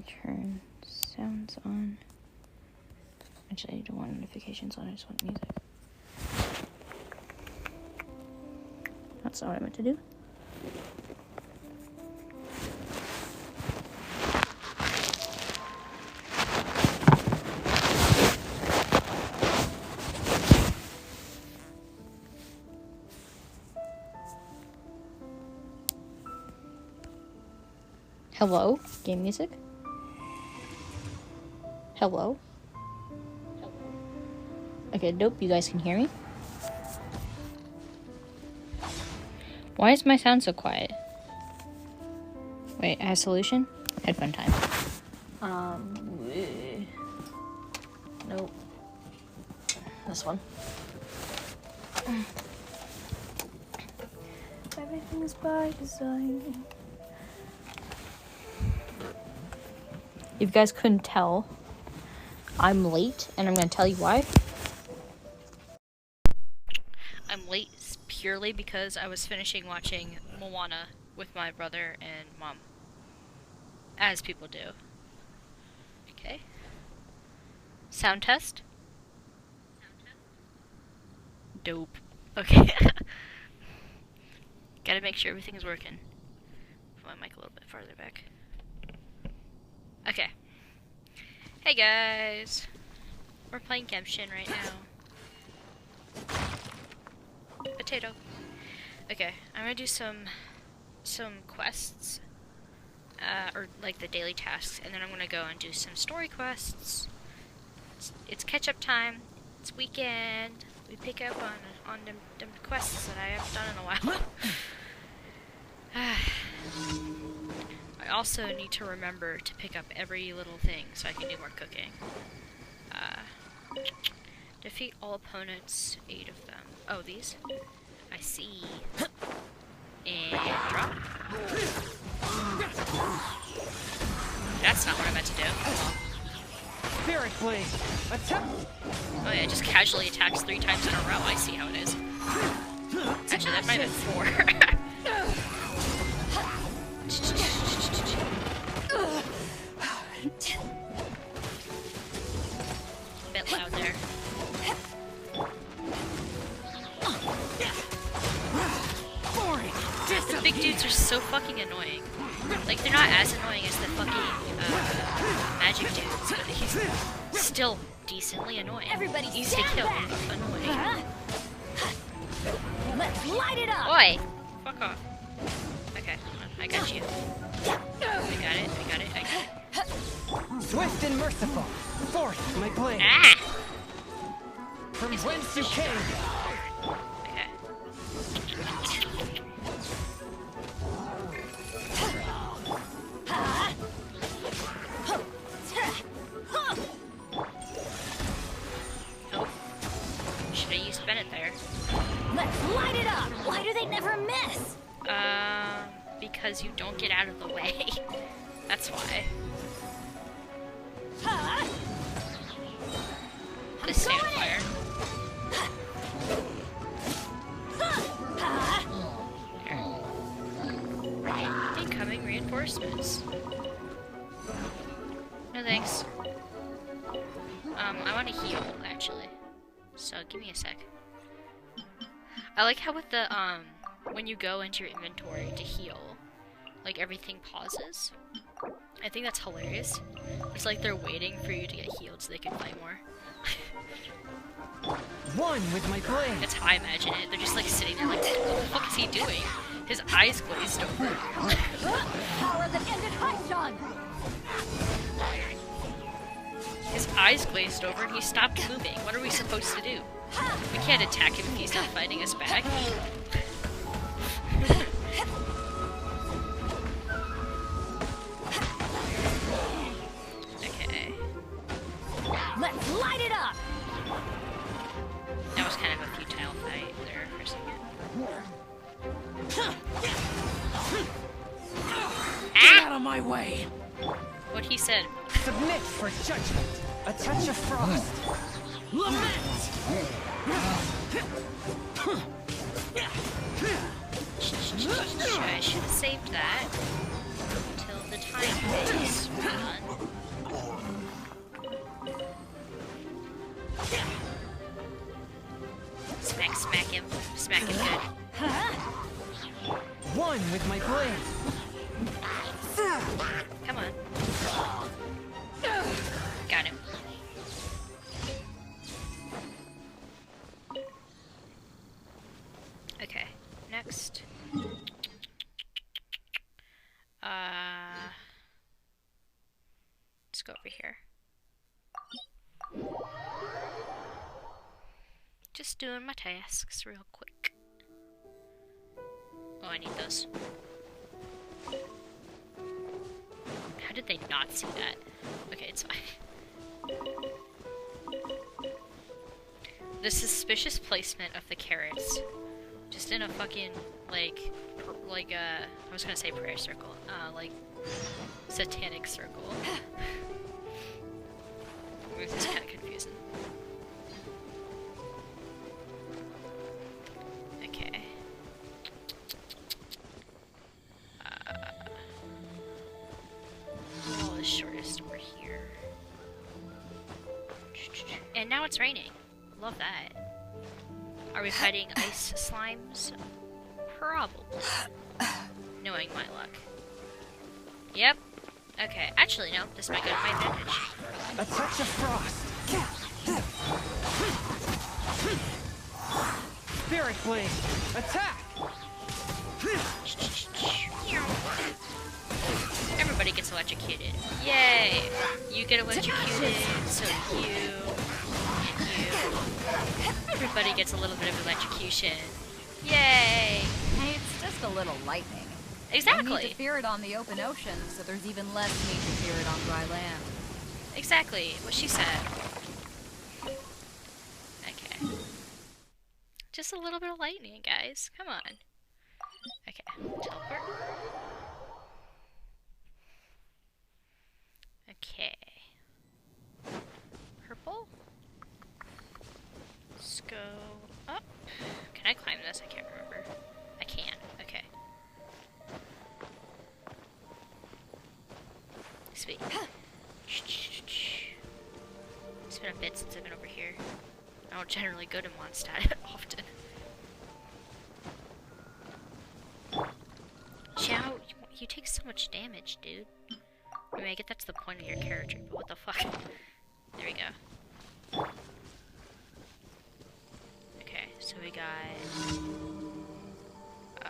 me turn sounds on. Actually, I don't want notifications on, I just want music. That's not what I meant to do. Hello? Game music? Hello? Okay, dope, you guys can hear me? Why is my sound so quiet? Wait, I have a solution? Headphone time. Nope. This one. Everything's by design. If you guys couldn't tell, I'm late, and I'm gonna tell you why. I'm late purely because I was finishing watching Moana with my brother and mom. As people do. Okay. Sound test? Dope. Okay. Gotta make sure everything's working. Put my mic a little bit farther back. Okay. Hey guys! We're playing Genshin right now. Potato. Okay, I'm gonna do some quests. Or like the daily tasks, and then I'm gonna go and do some story quests. It's catch-up time. It's weekend. We pick up on them quests that I haven't done in a while. I also need to remember to pick up every little thing so I can do more cooking. Defeat all opponents, 8 of them. Oh, these? I see. And drop. That's not what I meant to do. Spirit Blade! Attack! Oh yeah, it just casually attacks 3 times in a row. I see how it is. Actually, that might have been 4. Bit loud there. The big dudes are so fucking annoying. Like, they're not as annoying as the fucking magic dudes, but he's still decently annoying. Everybody easy to kill. Annoying. Let's light it up. Oi! Fuck off. Okay, I got you. I got it. Swift and merciful. Forth my blade. Ah! From whence you came. Okay. Oh. Should I use Bennett there? Let's light it up. Why do they never miss? Because you don't get out of the way. That's why. This stand fire. Incoming reinforcements. No thanks. I want to heal, actually. So, give me a sec. I like how with the, when you go into your inventory to heal, like, everything pauses. I think that's hilarious. It's like they're waiting for you to get healed so they can fight more. One with my blade. That's how I imagine it. They're just, like, sitting there like, what the fuck is he doing? His eyes glazed over. Power that ended Haishan. His eyes glazed over and he stopped moving. What are we supposed to do? We can't attack him if he's not fighting us back. Okay. Let's light it up. That was kind of a futile fight there for a second. Get out of my way. What he said. Submit for judgment. A touch of frost. Lament. I should have saved that until the time was done. smack him good. One with my blade. Come on. Got him. Okay, next. Let's go over here. Just doing my tasks real quick. Oh, I need those. How did they not see that? Okay, it's fine. The suspicious placement of the carrots. Just in a fucking, like, I was gonna say prayer circle. Like, satanic circle. This is kind of confusing. Okay. Wall is shortest over here. And now it's raining. Love that. Are we fighting ice slimes? Probably. Knowing my luck. Yep. Okay, actually no, this might go to my advantage. A touch of frost. Spirit blade. Attack. Everybody gets electrocuted. Yay! You get electrocuted, so you. Everybody gets a little bit of electrocution. Yay! Hey, it's just a little lightning. Exactly. You need to fear it on the open ocean, so there's even less need to fear it on dry land. Exactly, what she said. Okay. Just a little bit of lightning, guys. Come on. Okay, teleport. Okay. Purple. Let's go up. Can I climb this? I can't remember. I can. Okay. Sweet. It's been a bit since I've been over here. I don't generally go to Mondstadt often. Xiao, you take so much damage, dude. I mean, I get that's the point of your character, but what the fuck? There we go. Okay, so we got... I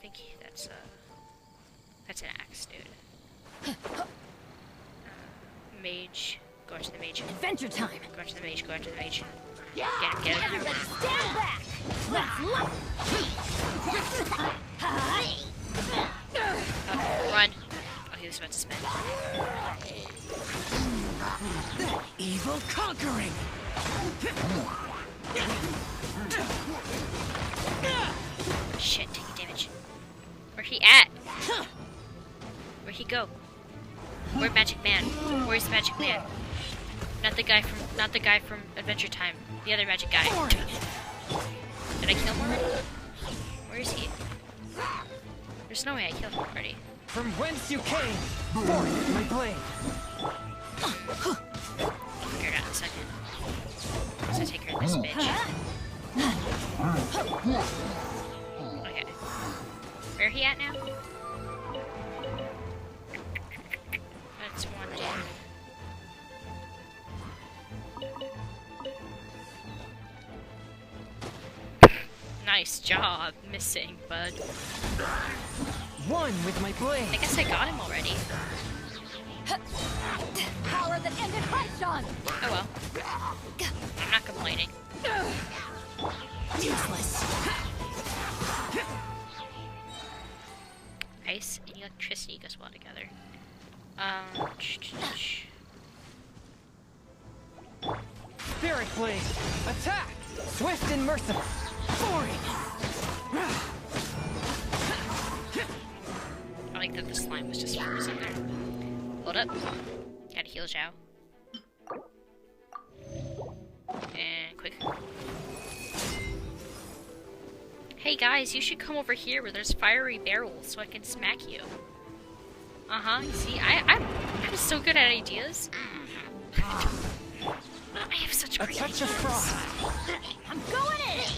think that's an axe, dude. Mage. Go after the mage. Adventure time! Go after the mage, go after the mage. Get him, get him. Everybody stand back! Let's look! Run. Oh, he was about to spin. Evil conquering. Shit, taking damage. Where he at? Where'd he go? Where's Magic Man? Where's the Magic Man? Not the guy from Adventure Time. The other magic guy. Did I kill him already? Where is he? There's no way I killed him already. From whence you came, forth with my blade. I'll figure it out in a second. So take care of this bitch. Okay. Where he at now? That's one down. Nice job missing, bud. One with my blade. I guess I got him already. Power that ended Haishan! Oh well. I'm not complaining. Useless. Ice and electricity goes well together. Spirit blade. Attack. Swift and merciful. Boring. I like that the slime was just frozen there. Hold up. Gotta heal Zhao. And quick. Hey guys, you should come over here where there's fiery barrels so I can smack you. Uh-huh, you see, I'm so good at ideas. I have such A great touch ideas. of frost. I'm going in!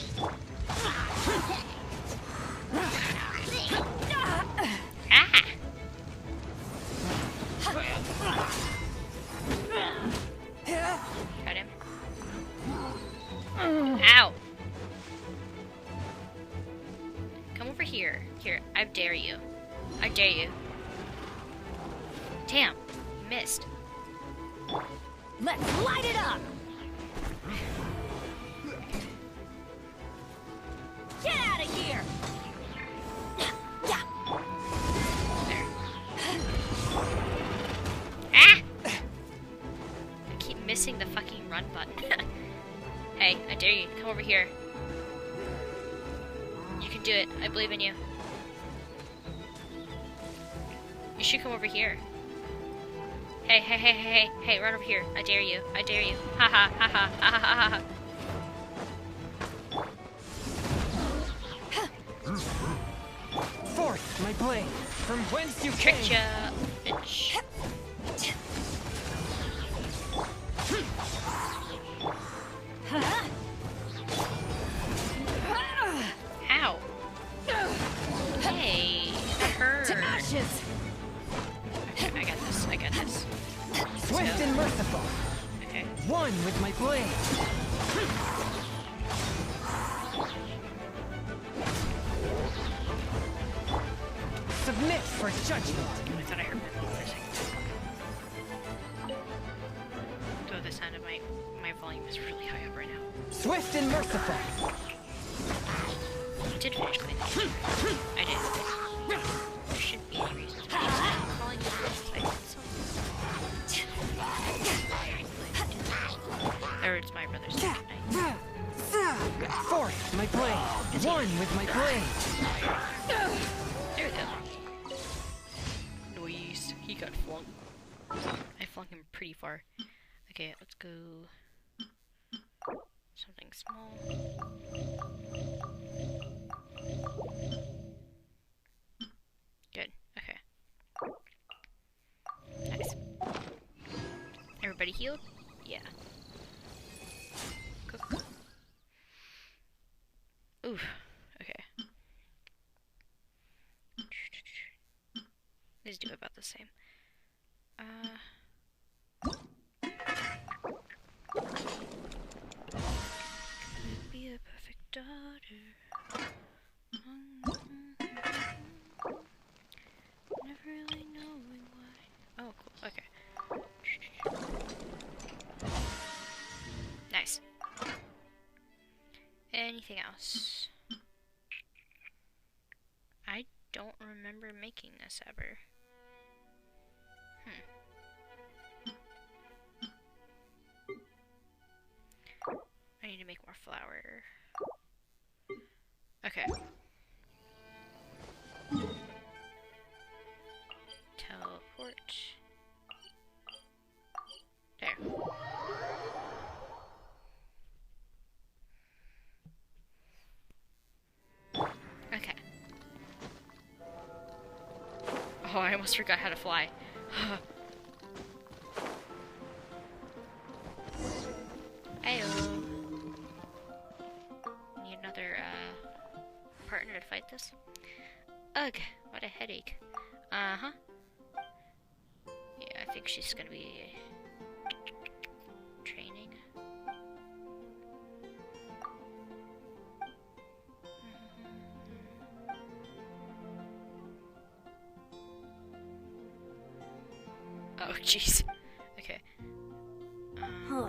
Ah! Got him. Ow! Come over here. Here, I dare you. I dare you. Damn, you missed. Let's light it up! Get out of here! There. Ah! I keep missing the fucking run button. Hey, I dare you. Come over here. You can do it. I believe in you. You should come over here. Hey, hey, hey, hey, hey, hey, run over here. I dare you. I dare you. Ha ha ha ha ha ha ha. Forth, my blade, from whence you Tricked came. ya, bitch. Ow. Hey, that hurt. To ashes! Okay, I got this. I got this. Swift and merciful, Okay. one with my blade. Submit for judgment. I thought I heard my mom for a second. Though the sound of my volume is really high up right now. Swift and merciful. I did finish cleaning. I did. There shouldn't be any reason to stop calling it this. I did so. Or it's my brother's second night. Forth, my blade, one with my blade. There we go. Noise. He got flung. I flung him pretty far. Okay, let's go. Something small. Good. Okay. Nice. Everybody healed? Yeah. Cook. Oof. Okay. These do about the same. Could be a perfect daughter. Never really knowing why. Oh, cool. Okay. Nice. Anything else? I don't remember making this ever. I need to make more flour. Okay. Teleport. There. Okay. Oh, I almost forgot how to fly. Ayo. Need another, partner to fight this? Ugh, what a headache. Uh-huh. Yeah, I think she's gonna be training. Oh, jeez. Okay. Huh.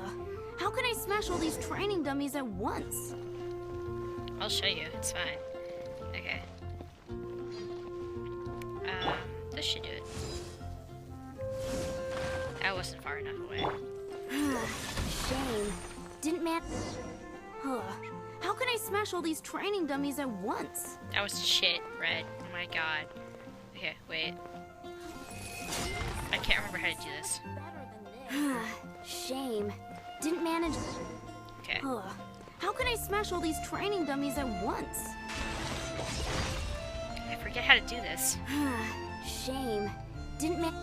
How can I smash all these training dummies at once? I'll show you. It's fine. Okay. This should do it. That wasn't far enough away. Shame. Didn't man. Huh. How can I smash all these training dummies at once? That was shit, Red. Oh my god. Okay, wait. I can't remember how to do this. Shame. Didn't manage. Okay. Huh. How can I smash all these training dummies at once? I forget how to do this. Shame. Didn't man.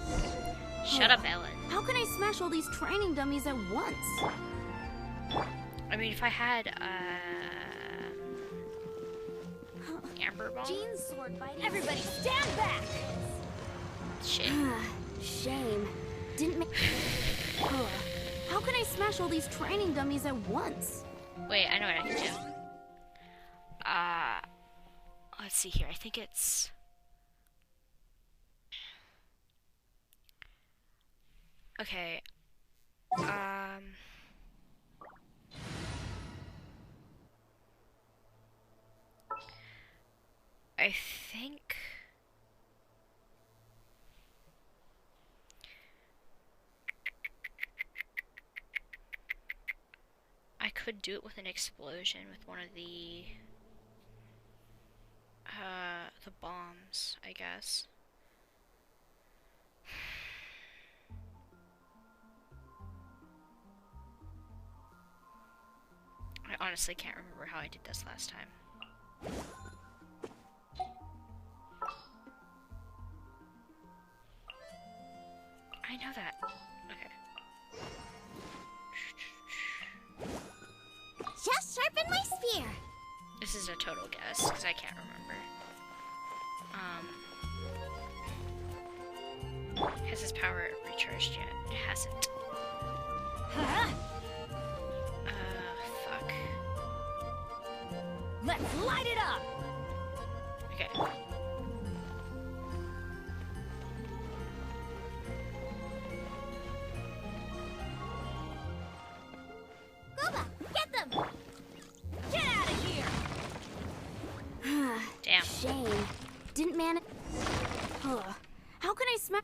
Shut up, Ellen. How can I smash all these training dummies at once? I mean, if I had, power bomb. Jean's sword fighting. Everybody stand back! Shit. Shame. Didn't make. How can I smash all these training dummies at once? Wait, I know what I can do. Let's see here. I think it's... Okay. I think... I could do it with an explosion with one of the bombs, I guess. I honestly can't remember how I did this last time. I know that. Okay. Just sharpen my spear. This is a total guess, because I can't remember. Has his power recharged yet? It hasn't. Fuck. Let's light it up! Okay. Goba, get them! Get out of here! Damn. Shame. Didn't manage. How can I smash?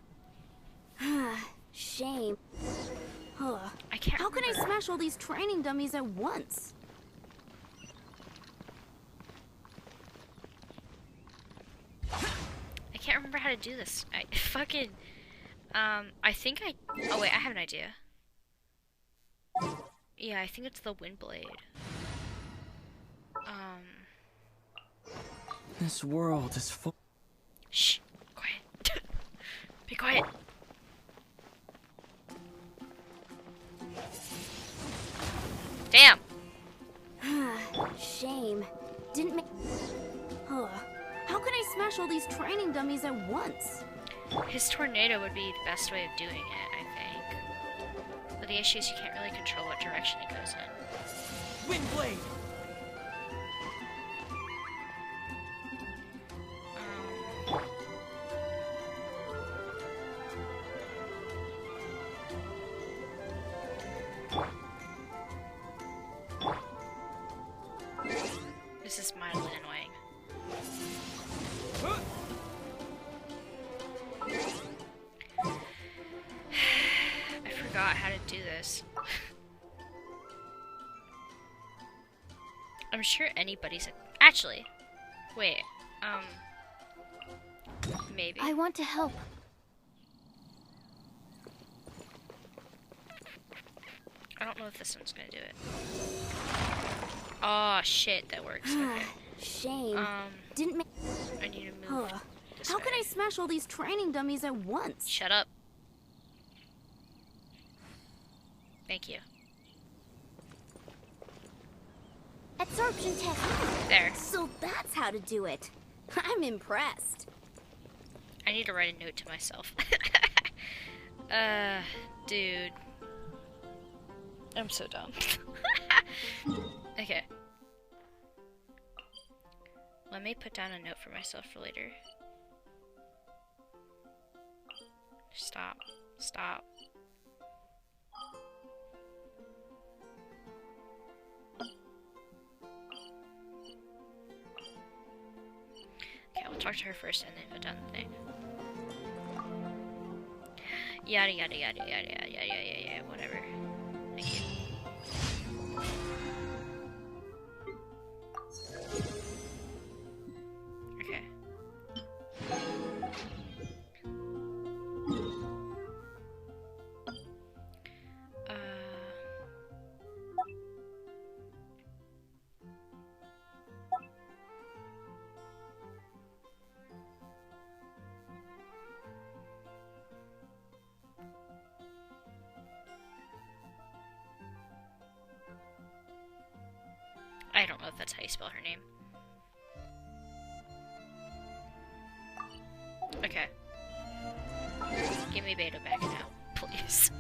Shame. I can't How can I remember. smash all these training dummies at once? I can't remember how to do this. I fucking... I think I... Oh wait, I have an idea. Yeah, I think it's the wind blade. This world is full. Shh. Quiet. Be quiet. Damn. Shame. Didn't make. How can I smash all these training dummies at once? His tornado would be the best way of doing it, I think. But the issue is you can't really control what direction it goes in. Wind blade. This is mildly annoying. I forgot how to do this. I'm sure anybody's... Actually, wait, maybe. I want to help. I don't know if this one's gonna do it. Oh shit, that works. Okay. Shame. Didn't make. I need to move. This How way. can I smash all these training dummies at once? Shut up. Thank you. Absorption test. There. So that's how to do it. I'm impressed. I need to write a note to myself. Dude. I'm so dumb. Okay. Let me put down a note for myself for later. Stop. Stop. Okay, we'll talk to her first and then put down the thing. Yada yada yada yada yada yada yada yada, whatever. Thank you. Okay. I don't know if that's how you spell her name. Give me Beta back now, please.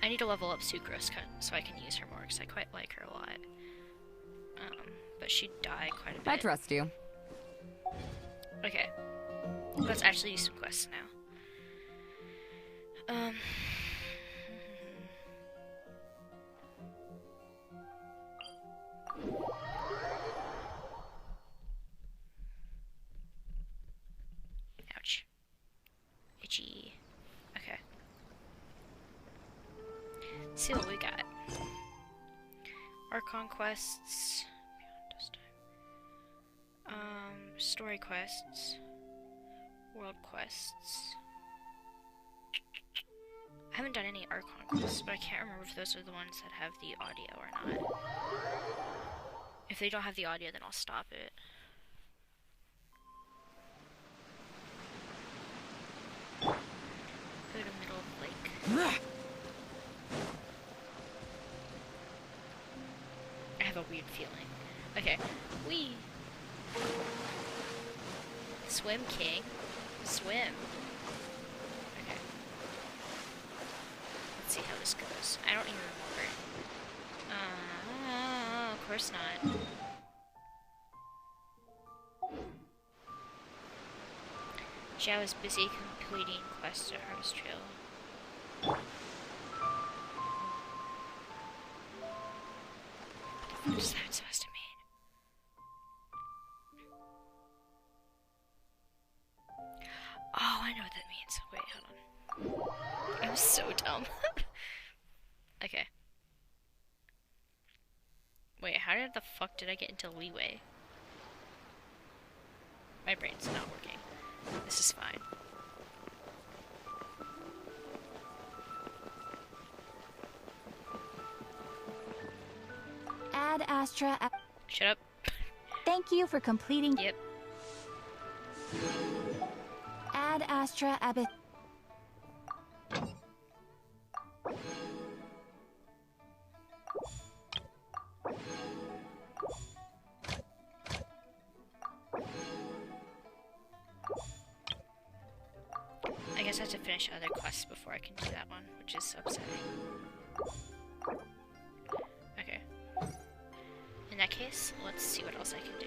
I need to level up Sucrose so I can use her more, because I quite like her a lot. But she died quite a bit. I trust you. Okay. Let's actually do some quests now. Ouch. Itchy. Okay. Let's see what we got. Archon quests. Beyond this time. Story quests. World quests. I haven't done any Archon quests, but I can't remember if those are the ones that have the audio or not. If they don't have the audio, then I'll stop it. Go to middle of lake. I have a weird feeling. Okay, we swim, king. Swim. Okay. Let's see how this goes. I don't even remember. Of course not. Zhao is busy completing quests at Harvest Trail. What is that supposed to mean? Oh, I know what that means. Wait, hold on. I'm so dumb. Okay. Wait, how the fuck did I get into leeway? My brain's not working. This is fine. Ad Astra. Shut up. Thank you for completing. Yep. Ad Astra Abbott. I guess I have to finish other quests before I can do that one, which is upsetting. Okay. In that case, let's see what else I can do.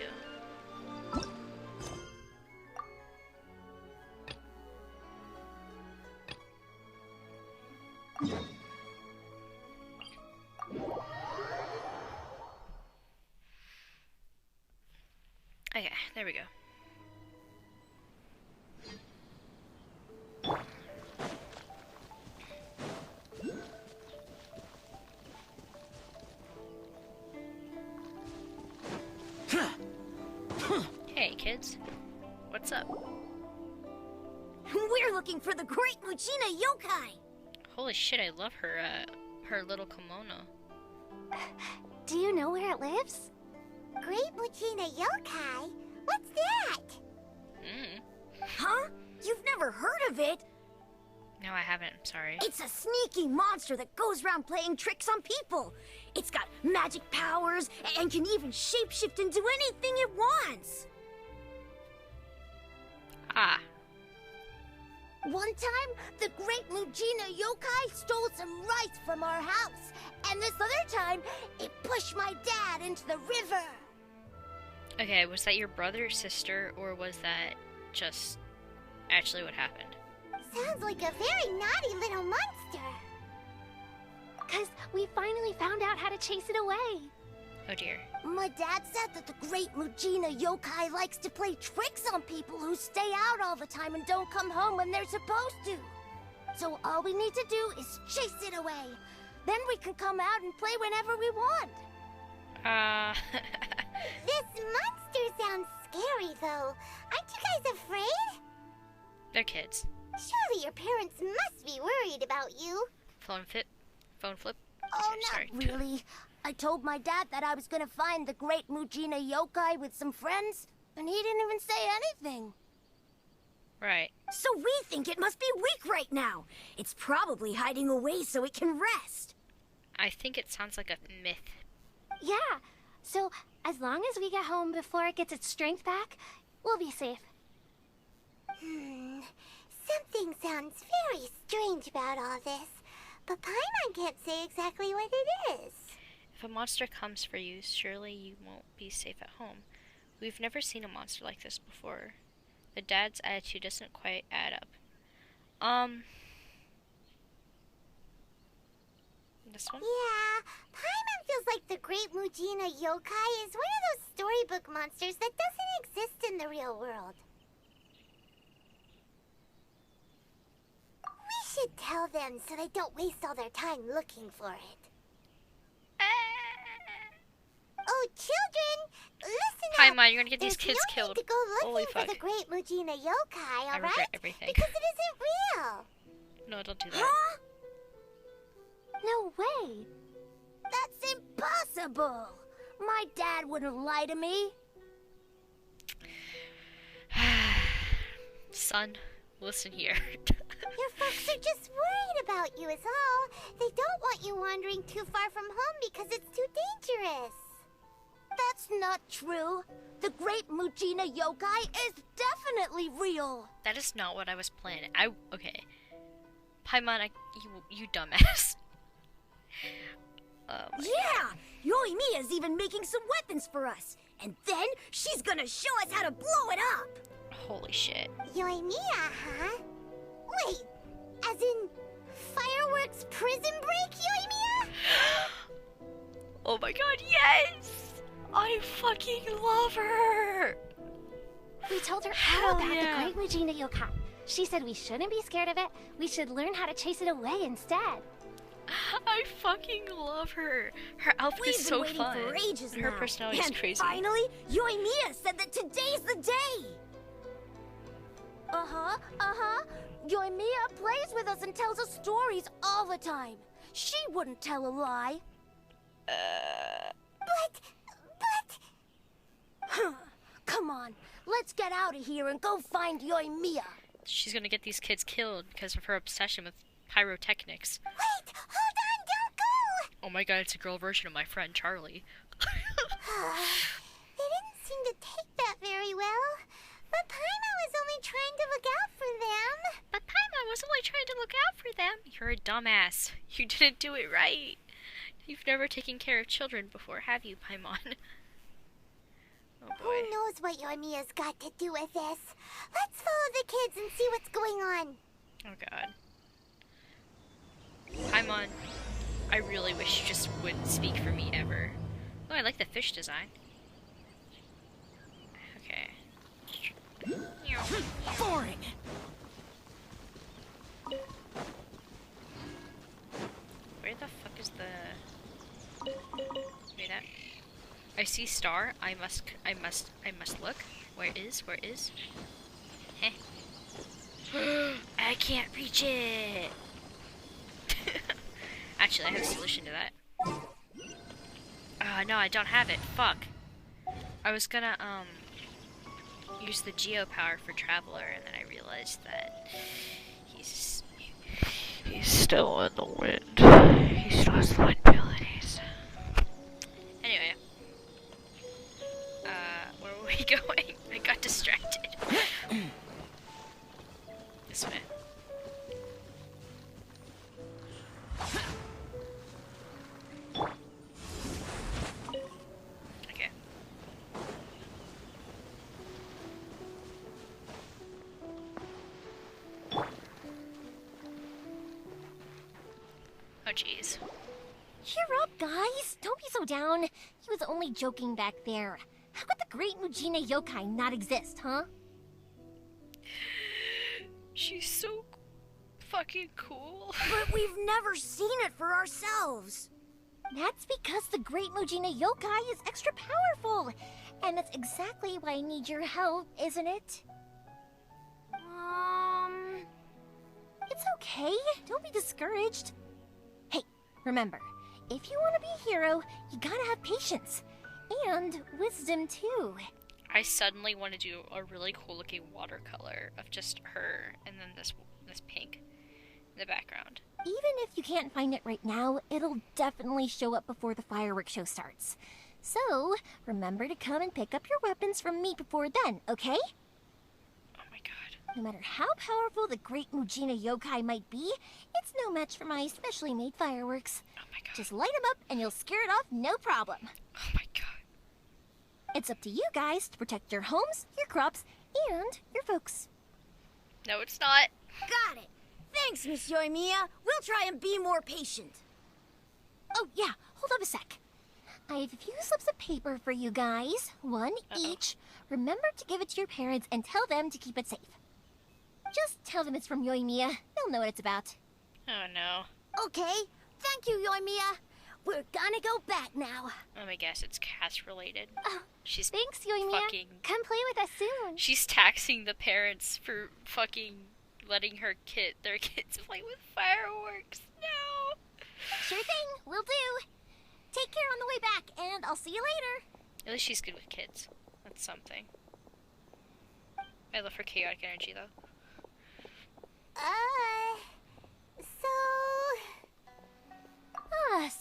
Okay, there we go. Hey, kids. What's up? We're looking for the Great Mujina Yokai. Holy shit, I love her, her little kimono. Do you know where it lives? Great Mujina Yokai? What's that? Huh? You've never heard of it? No, I haven't, I'm sorry. It's a sneaky monster that goes around playing tricks on people. It's got magic powers and can even shapeshift into anything it wants. Ah. One time, the Great Mujina Yokai stole some rice from our house. And this other time, it pushed my dad into the river. Okay, was that your brother or sister, or was that just actually what happened? Sounds like a very naughty little monster. 'Cause we finally found out how to chase it away. Oh dear. My dad said that the Great Mujina Yokai likes to play tricks on people who stay out all the time and don't come home when they're supposed to. So all we need to do is chase it away. Then we can come out and play whenever we want. This monster sounds scary, though. Aren't you guys afraid? They're kids. Surely your parents must be worried about you. Phone flip. Phone flip. Oh, Okay, sorry. not really. I told my dad that I was gonna find the Great Mujina Yokai with some friends, and he didn't even say anything. Right. So we think it must be weak right now. It's probably hiding away so it can rest. I think it sounds like a myth. Yeah, so as long as we get home before it gets its strength back, we'll be safe. Something sounds very strange about all this, but Paimon can't say exactly what it is. If a monster comes for you, surely you won't be safe at home. We've never seen a monster like this before. The dad's attitude doesn't quite add up. This one? Yeah, Paimon feels like the Great Mujina Yokai is one of those storybook monsters that doesn't exist in the real world. We should tell them so they don't waste all their time looking for it. Oh, children, listen up. Paimon, you're gonna get these There's kids no killed. need to go Holy looking for fuck. the Great Mujina Yokai, I alright? regret everything. Because it isn't real. No, don't do that. Huh? No way. That's impossible. My dad wouldn't lie to me. Son, listen here. Your folks are just worried about you is all. They don't want you wandering too far from home because it's too dangerous. That's not true. The Great Mujina Yokai is definitely real. That is not what I was planning. Okay. Paimon, you dumbass. Oh my Yeah! Yoimiya's even making some weapons for us. And then she's gonna show us how to blow it up! Holy shit. Yoimiya, huh? Wait, as in fireworks prison break, Yoimiya? Oh my god, yes! I fucking love her! We told her Hell all about yeah. the Great Mujina Yokai. She said we shouldn't be scared of it. We should learn how to chase it away instead. I fucking love her. Her outfit We've is been so waiting fun. for ages Her now. personality is And crazy. finally, Yoimiya said that today's the day! Yoimiya plays with us and tells us stories all the time. She wouldn't tell a lie. But... Come on, let's get out of here and go find Yoimiya. She's gonna get these kids killed because of her obsession with pyrotechnics. Wait, hold on, don't go! Oh my god, it's a girl version of my friend Charlie. They didn't seem to take that very well. But Paimon was only trying to look out for them. But Paimon was only trying to look out for them. You're a dumbass. You didn't do it right. You've never taken care of children before, have you, Paimon? Oh boy. Who knows what Yoimiya's got to do with this? Let's follow the kids and see what's going on. Oh god. Paimon, I really wish you just wouldn't speak for me ever. Oh, I like the fish design. Okay. Boring! Where the fuck is the... Wait, that... I see star. I must look. Where is? Heh. I can't reach it! Actually, I have a solution to that. No, I don't have it. Fuck. I was gonna, use the geo power for Traveler, and then I realized that he's still in the wind. He still has the wind abilities. Anyway. Where were we going? I got distracted. This way. Okay. Oh jeez. Cheer up, guys. Don't be so down. He was only joking back there. How could the Great Mujina Yokai not exist, huh? She's so fucking cool. But we've never seen it for ourselves! That's because the Great Mujina Yokai is extra powerful. And that's exactly why I need your help, isn't it? It's okay. Don't be discouraged. Hey, remember, if you want to be a hero, you gotta have patience. And wisdom, too. I suddenly want to do a really cool looking watercolor of just her and then this pink in the background. Even if you can't find it right now, it'll definitely show up before the fireworks show starts. So, remember to come and pick up your weapons from me before then, okay? Oh my god. No matter how powerful the great Mujina yokai might be, it's no match for my specially made fireworks. Oh my god. Just light them up and you'll scare it off no problem. Oh my god. It's up to you guys to protect your homes, your crops, and your folks. No, it's not. Got it. Thanks, Miss Yoimiya. We'll try and be more patient. Oh yeah, hold up a sec. I have a few slips of paper for you guys, one each. Remember to give it to your parents and tell them to keep it safe. Just tell them it's from Yoimiya. They'll know what it's about. Oh no. Okay, thank you, Yoimiya. We're gonna go back now. Oh my gosh, it's cast related. Oh, She's thanks, Yoimiya. fucking... Come play with us soon. She's taxing the parents for fucking letting their kids play with fireworks. No. Sure thing, will do. Take care on the way back, and I'll see you later. At least she's good with kids. That's something. I love her chaotic energy though.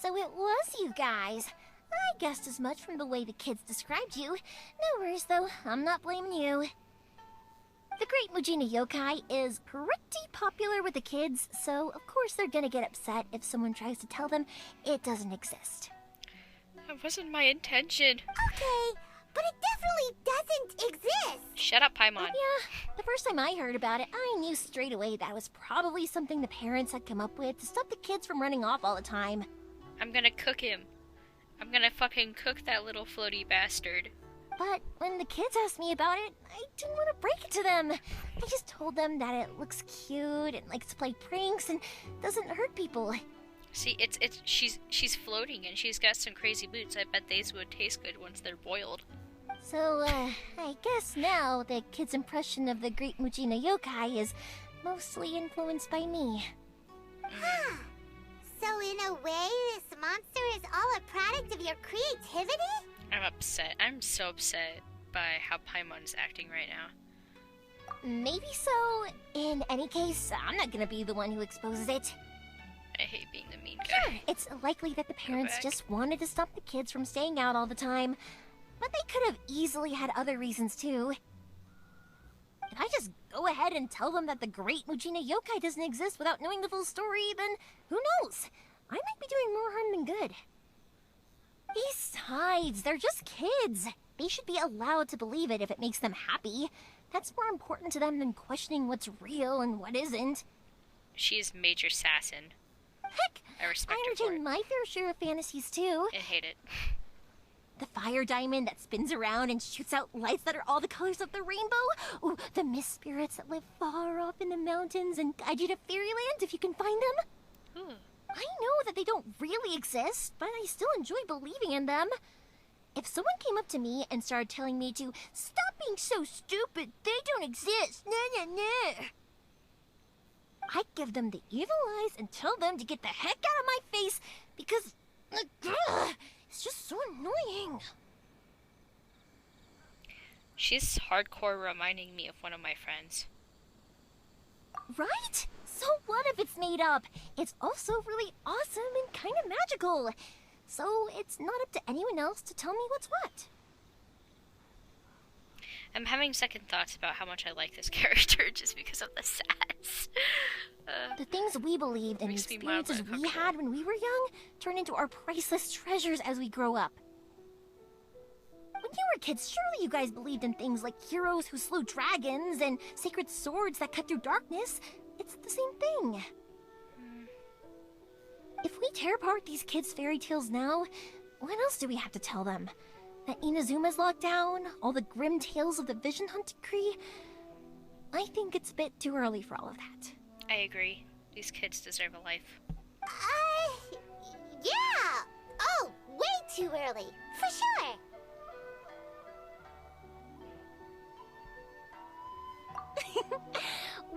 So it was you guys. I guessed as much from the way the kids described you. No worries, though. I'm not blaming you. The Great Mujina Yokai is pretty popular with the kids, so of course they're gonna get upset if someone tries to tell them it doesn't exist. That wasn't my intention. Okay, but it definitely doesn't exist. Shut up, Paimon. Yeah, the first time I heard about it, I knew straight away that was probably something the parents had come up with to stop the kids from running off all the time. I'm gonna cook him. I'm gonna fucking cook that little floaty bastard. But when the kids asked me about it, I didn't want to break it to them. I just told them that it looks cute and likes to play pranks and doesn't hurt people. See, she's floating and she's got some crazy boots. I bet these would taste good once they're boiled. So, I guess now the kids' impression of the Great Mujina Yokai is mostly influenced by me. Huh. So in a way, this monster is all a product of your creativity? I'm upset. I'm so upset by how Paimon's acting right now. Maybe so. In any case, I'm not gonna be the one who exposes it. I hate being the mean guy. Sure, it's likely that the parents back. just wanted to stop the kids from staying out all the time. But they could have easily had other reasons too. If I just go ahead and tell them that the Great Mujina Yokai doesn't exist without knowing the full story, then who knows? I might be doing more harm than good. Besides, they're just kids. They should be allowed to believe it if it makes them happy. That's more important to them than questioning what's real and what isn't. She is Major Sassin. Heck, I respect I her for entertain it. my fair share of fantasies too. I hate it. The fire diamond that spins around and shoots out lights that are all the colors of the rainbow. Ooh, the mist spirits that live far off in the mountains and guide you to fairyland if you can find them. Ooh. I know that they don't really exist, but I still enjoy believing in them. If someone came up to me and started telling me to stop being so stupid, they don't exist, nah. I'd give them the evil eyes and tell them to get the heck out of my face because it's just so annoying. She's hardcore reminding me of one of my friends. Right? So what if it's made up? It's also really awesome and kind of magical. So it's not up to anyone else to tell me what's what. I'm having second thoughts about how much I like this character just because of the sass. The things we believed and the Makes me mildly experiences we uncomfortable. had when we were young turn into our priceless treasures as we grow up. When you were kids, surely you guys believed in things like heroes who slew dragons and sacred swords that cut through darkness. It's the same thing. If we tear apart these kids' fairy tales now, what else do we have to tell them? That Inazuma's locked down? All the grim tales of the Vision Hunt Decree? I think it's a bit too early for all of that. I agree. These kids deserve a life. Yeah! Oh, way too early, for sure!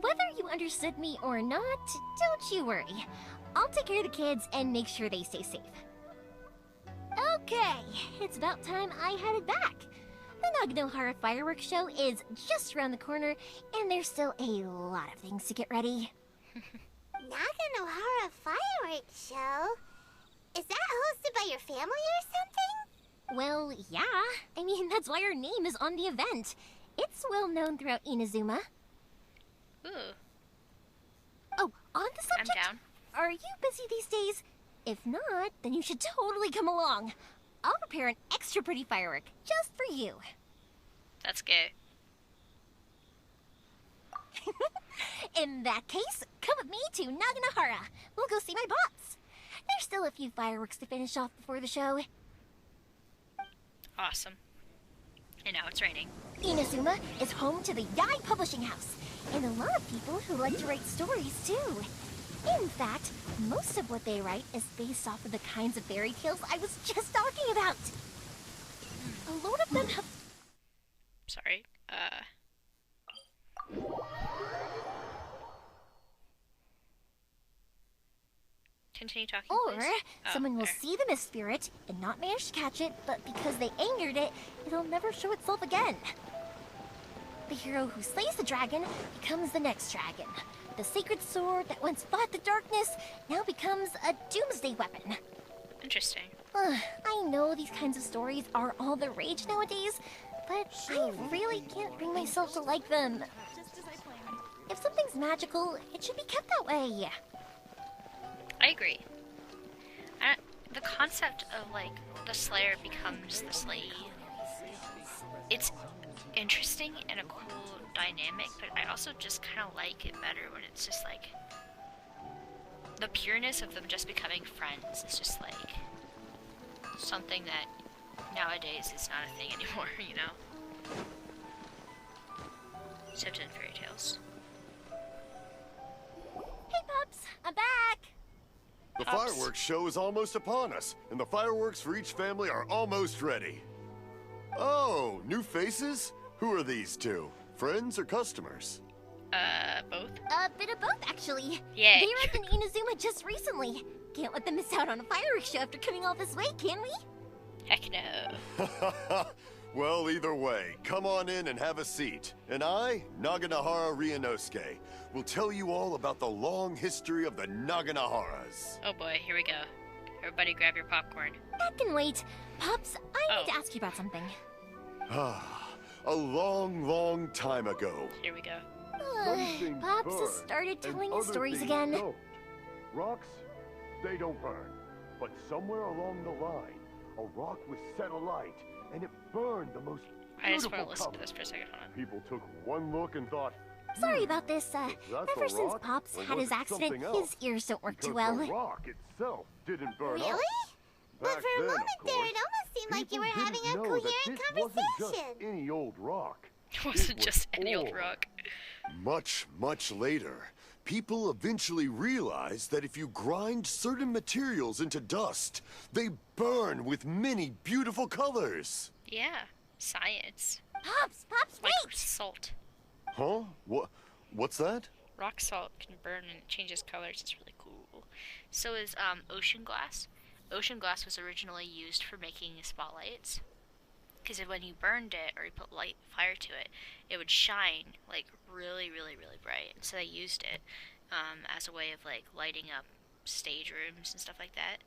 Whether you understood me or not, don't you worry. I'll take care of the kids and make sure they stay safe. Okay, it's about time I headed back. The Naganohara fireworks show is just around the corner, and there's still a lot of things to get ready. Naganohara fireworks show? Is that hosted by your family or something? Well, yeah. I mean, that's why our name is on the event. It's well known throughout Inazuma. Ooh, Oh, on the I'm subject, down. are you busy these days? If not, then you should totally come along. I'll prepare an extra pretty firework just for you. That's gay. In that case, come with me to Naganahara. We'll go see my boss. There's still a few fireworks to finish off before the show. Awesome. And now it's raining. Inazuma is home to the Yai Publishing House, and a lot of people who like to write stories too. In fact, most of what they write is based off of the kinds of fairy tales I was just talking about. A lot of them have... Sorry. Continue talking, Or please. Oh, someone will there. see the mist spirit and not manage to catch it, but because they angered it, it'll never show itself again. The hero who slays the dragon becomes the next dragon. The sacred sword that once fought the darkness now becomes a doomsday weapon. Interesting. I know these kinds of stories are all the rage nowadays, but I really can't bring myself to like them. If something's magical, it should be kept that way. I agree. The concept of, like, the slayer becomes the slave. It's interesting and a cool dynamic, but I also just kind of like it better when it's just, like, the pureness of them just becoming friends is just, like, something that nowadays is not a thing anymore, you know? Except in fairy tales. Hey, Pops, I'm back! The Pops. fireworks show is almost upon us, and the fireworks for each family are almost ready. Oh, new faces? Who are these two? Friends or customers? Both? A bit of both, actually. Yay. They arrived in Inazuma just recently. Can't let them miss out on a fireworks show after coming all this way, can we? Heck no. Well, either way, come on in and have a seat. And I, Naganahara Ryunosuke, will tell you all about the long history of the Naganaharas. Oh boy, here we go. Everybody grab your popcorn. That can wait. Pops, I need Oh. to ask you about something. A long, long time ago. Here we go. Pops has started telling his stories again. Don't. Rocks, they don't burn. But somewhere along the line, a rock was set alight, and it burned the most I just beautiful want to listen to colors. this for a second. Hold on. People took one look and thought, Sorry about this. that Ever the since rock? Pops Or had was his it accident, something else? his ears don't work because too well. the rock itself didn't burn up. Really? But Back for a then, moment of there, course, it almost seemed like you were people having didn't a know that coherent this wasn't just conversation. any old rock. It wasn't was just any old ore. rock. Much, much later, people eventually realized that if you grind certain materials into dust, they burn with many beautiful colors. Yeah, science. Pops, Like wait! salt. Huh? What's that? Rock salt can burn and it changes colors. It's really cool. So is ocean glass. Ocean glass was originally used for making spotlights. Because when you burned it or you put fire to it, it would shine like really, really, really bright. And so they used it as a way of like lighting up stage rooms and stuff like that.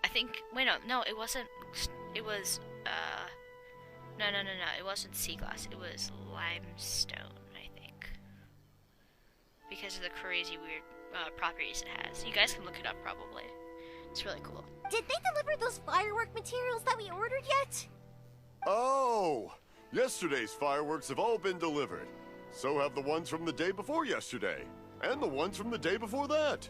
I think. Wait, no, it wasn't. It was. No. It wasn't sea glass. It was limestone, I think. Because of the crazy weird properties it has. You guys can look it up probably. It's really cool. Did they deliver those firework materials that we ordered yet? Oh! Yesterday's fireworks have all been delivered. So have the ones from the day before yesterday. And the ones from the day before that.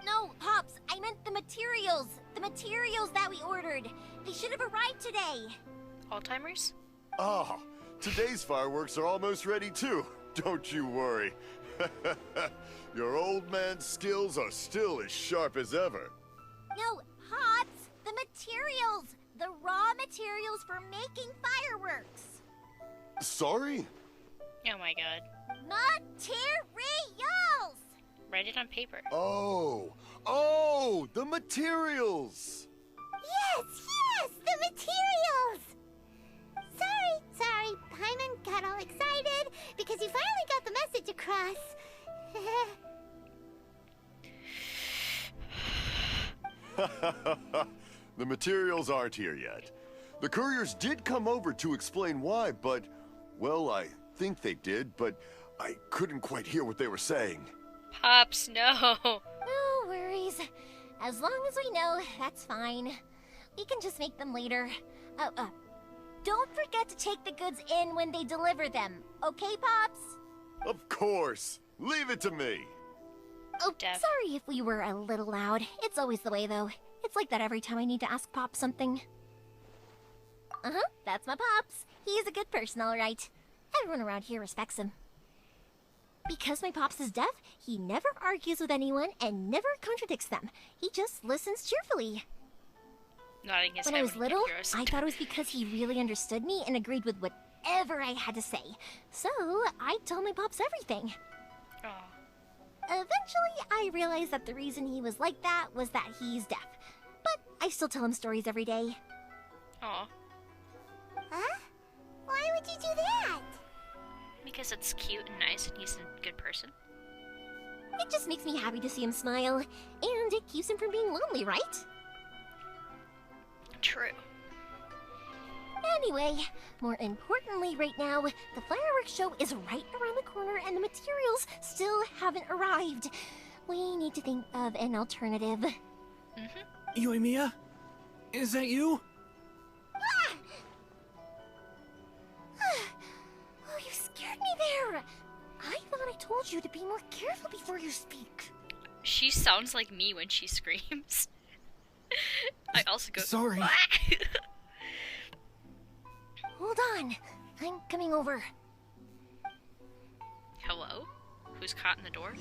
No, Pops, I meant the materials. The materials that we ordered. They should have arrived today. Alzheimer's? Ah, today's fireworks are almost ready too. Don't you worry. Your old man's skills are still as sharp as ever. No, Pops, the materials. The raw materials for making fireworks. Sorry? Oh my god. Materials! Write it on paper. Oh, the materials. Yes, the materials! Sorry, Paimon got all excited because he finally got the message across. The materials aren't here yet. The couriers did come over to explain why, but, well, I think they did, but I couldn't quite hear what they were saying. Pops, no. No worries. As long as we know, that's fine. We can just make them later. Don't forget to take the goods in when they deliver them. Okay, Pops? Of course. Leave it to me. Oh, Dev. sorry if we were a little loud. It's always the way, though. It's like that every time I need to ask Pop something. Uh-huh, that's my Pops. He's a good person, all right. Everyone around here respects him. Because my Pops is deaf, he never argues with anyone and never contradicts them. He just listens cheerfully. Nodding his When head I was he little, hears. I thought it was because he really understood me and agreed with whatever I had to say. So, I told my Pops everything. Aw. Eventually, I realized that the reason he was like that was that he's deaf. But I still tell him stories every day. Aw. Huh? Why would you do that? Because it's cute and nice and he's a good person. It just makes me happy to see him smile, and it keeps him from being lonely, right? True. Anyway, more importantly right now, the fireworks show is right around the corner and the materials still haven't arrived. We need to think of an alternative. Yoimiya? Is that you? Oh, you scared me there! I thought I told you to be more careful before you speak. She sounds like me when she screams. I also go, Sorry. "Wah!" Hold on, I'm coming over. Hello? Who's caught in the door?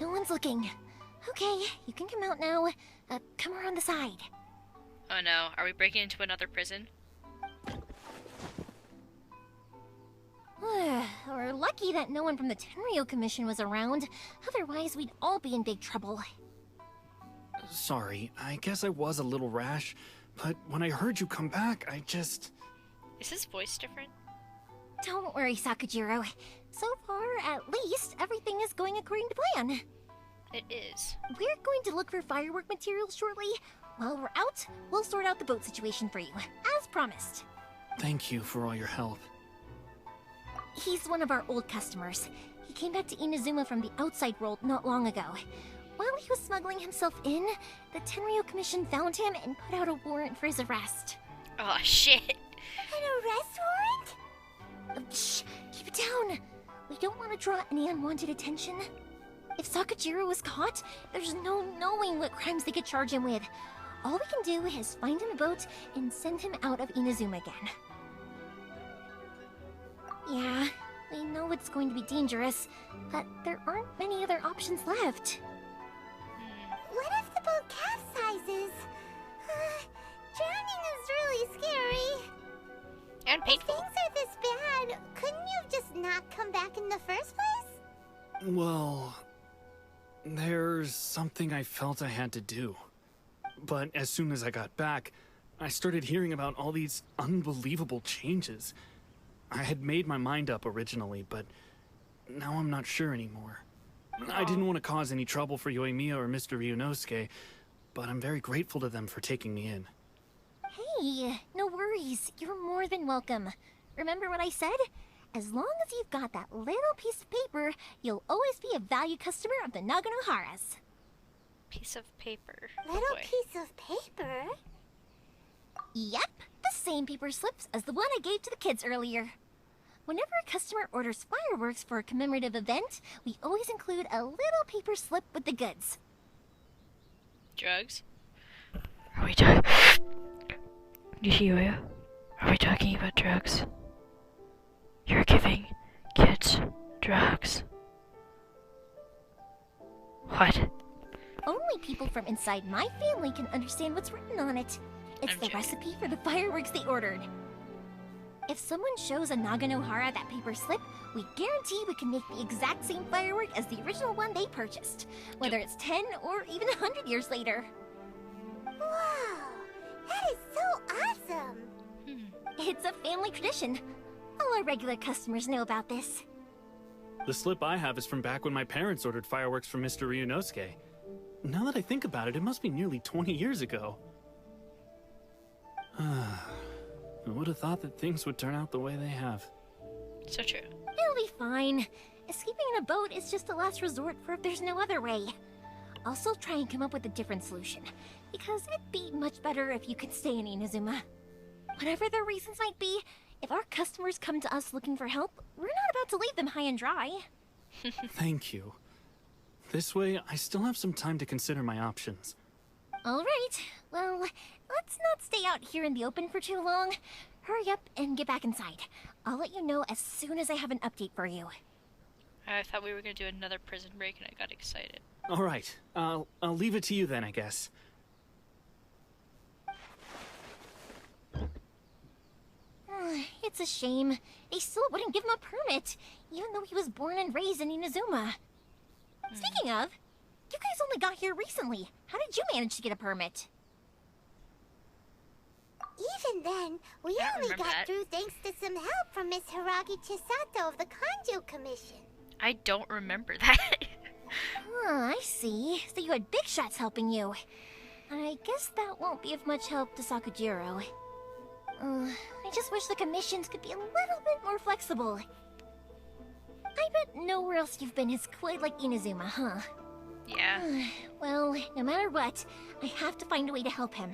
No one's looking. Okay, you can come out now. Come around the side. Oh no, are we breaking into another prison? We're lucky that no one from the Tenryo Commission was around. Otherwise, we'd all be in big trouble. Sorry, I guess I was a little rash, but when I heard you come back, I just... Is his voice different? Don't worry, Sakujiro. So far, at least, everything is going according to plan. It is. We're going to look for firework materials shortly. While we're out, we'll sort out the boat situation for you, as promised. Thank you for all your help. He's one of our old customers. He came back to Inazuma from the outside world not long ago. While he was smuggling himself in, the Tenryo Commission found him and put out a warrant for his arrest. Oh shit. An arrest warrant? Shh! Keep it down! We don't want to draw any unwanted attention. If Sakujiro was caught, there's no knowing what crimes they could charge him with. All we can do is find him a boat and send him out of Inazuma again. Yeah, we know it's going to be dangerous, but there aren't many other options left. What if the boat capsizes? Drowning is really scary. And If painful. things are this bad, couldn't you have just not come back in the first place? Well... there's something I felt I had to do. But as soon as I got back, I started hearing about all these unbelievable changes. I had made my mind up originally, but now I'm not sure anymore. I didn't want to cause any trouble for Yoimiya or Mr. Ryunosuke, but I'm very grateful to them for taking me in. Hey, no worries. You're more than welcome. Remember what I said? As long as you've got that little piece of paper, you'll always be a valued customer of the Naganoharas. Piece of paper. Oh Little boy. piece of paper? Yep, the same paper slips as the one I gave to the kids earlier. Whenever a customer orders fireworks for a commemorative event, we always include a little paper slip with the goods. Drugs? Are we talking... Nishiuya? Are we talking about drugs? You're giving kids drugs. What? Only people from inside my family can understand what's written on it. It's I'm the joking. recipe for the fireworks they ordered. If someone shows a Naganohara that paper slip, we guarantee we can make the exact same firework as the original one they purchased, whether it's 10 or even 100 years later. Wow, that is so awesome! It's a family tradition. All our regular customers know about this. The slip I have is from back when my parents ordered fireworks from Mr. Ryunosuke. Now that I think about it, it must be nearly 20 years ago. I would have thought that things would turn out the way they have. So true. It'll be fine. Escaping in a boat is just a last resort for if there's no other way. I'll still try and come up with a different solution, because it'd be much better if you could stay in Inazuma. Whatever their reasons might be, if our customers come to us looking for help, we're not about to leave them high and dry. Thank you. This way, I still have some time to consider my options. Alright, well, let's not stay out here in the open for too long. Hurry up and get back inside. I'll let you know as soon as I have an update for you. I thought we were gonna do another prison break and I got excited. Alright, I'll leave it to you then, I guess. It's a shame. They still wouldn't give him a permit, even though he was born and raised in Inazuma. Speaking of, you guys only got here recently. How did you manage to get a permit? Even then, we Can't only remember got that. through thanks to some help from Miss Hiragi Chisato of the Kanjo Commission. I don't remember that. I see. So you had big shots helping you. I guess that won't be of much help to Sakujiro. I just wish the commissions could be a little bit more flexible. I bet nowhere else you've been is quite like Inazuma, huh? Yeah. Well, no matter what, I have to find a way to help him.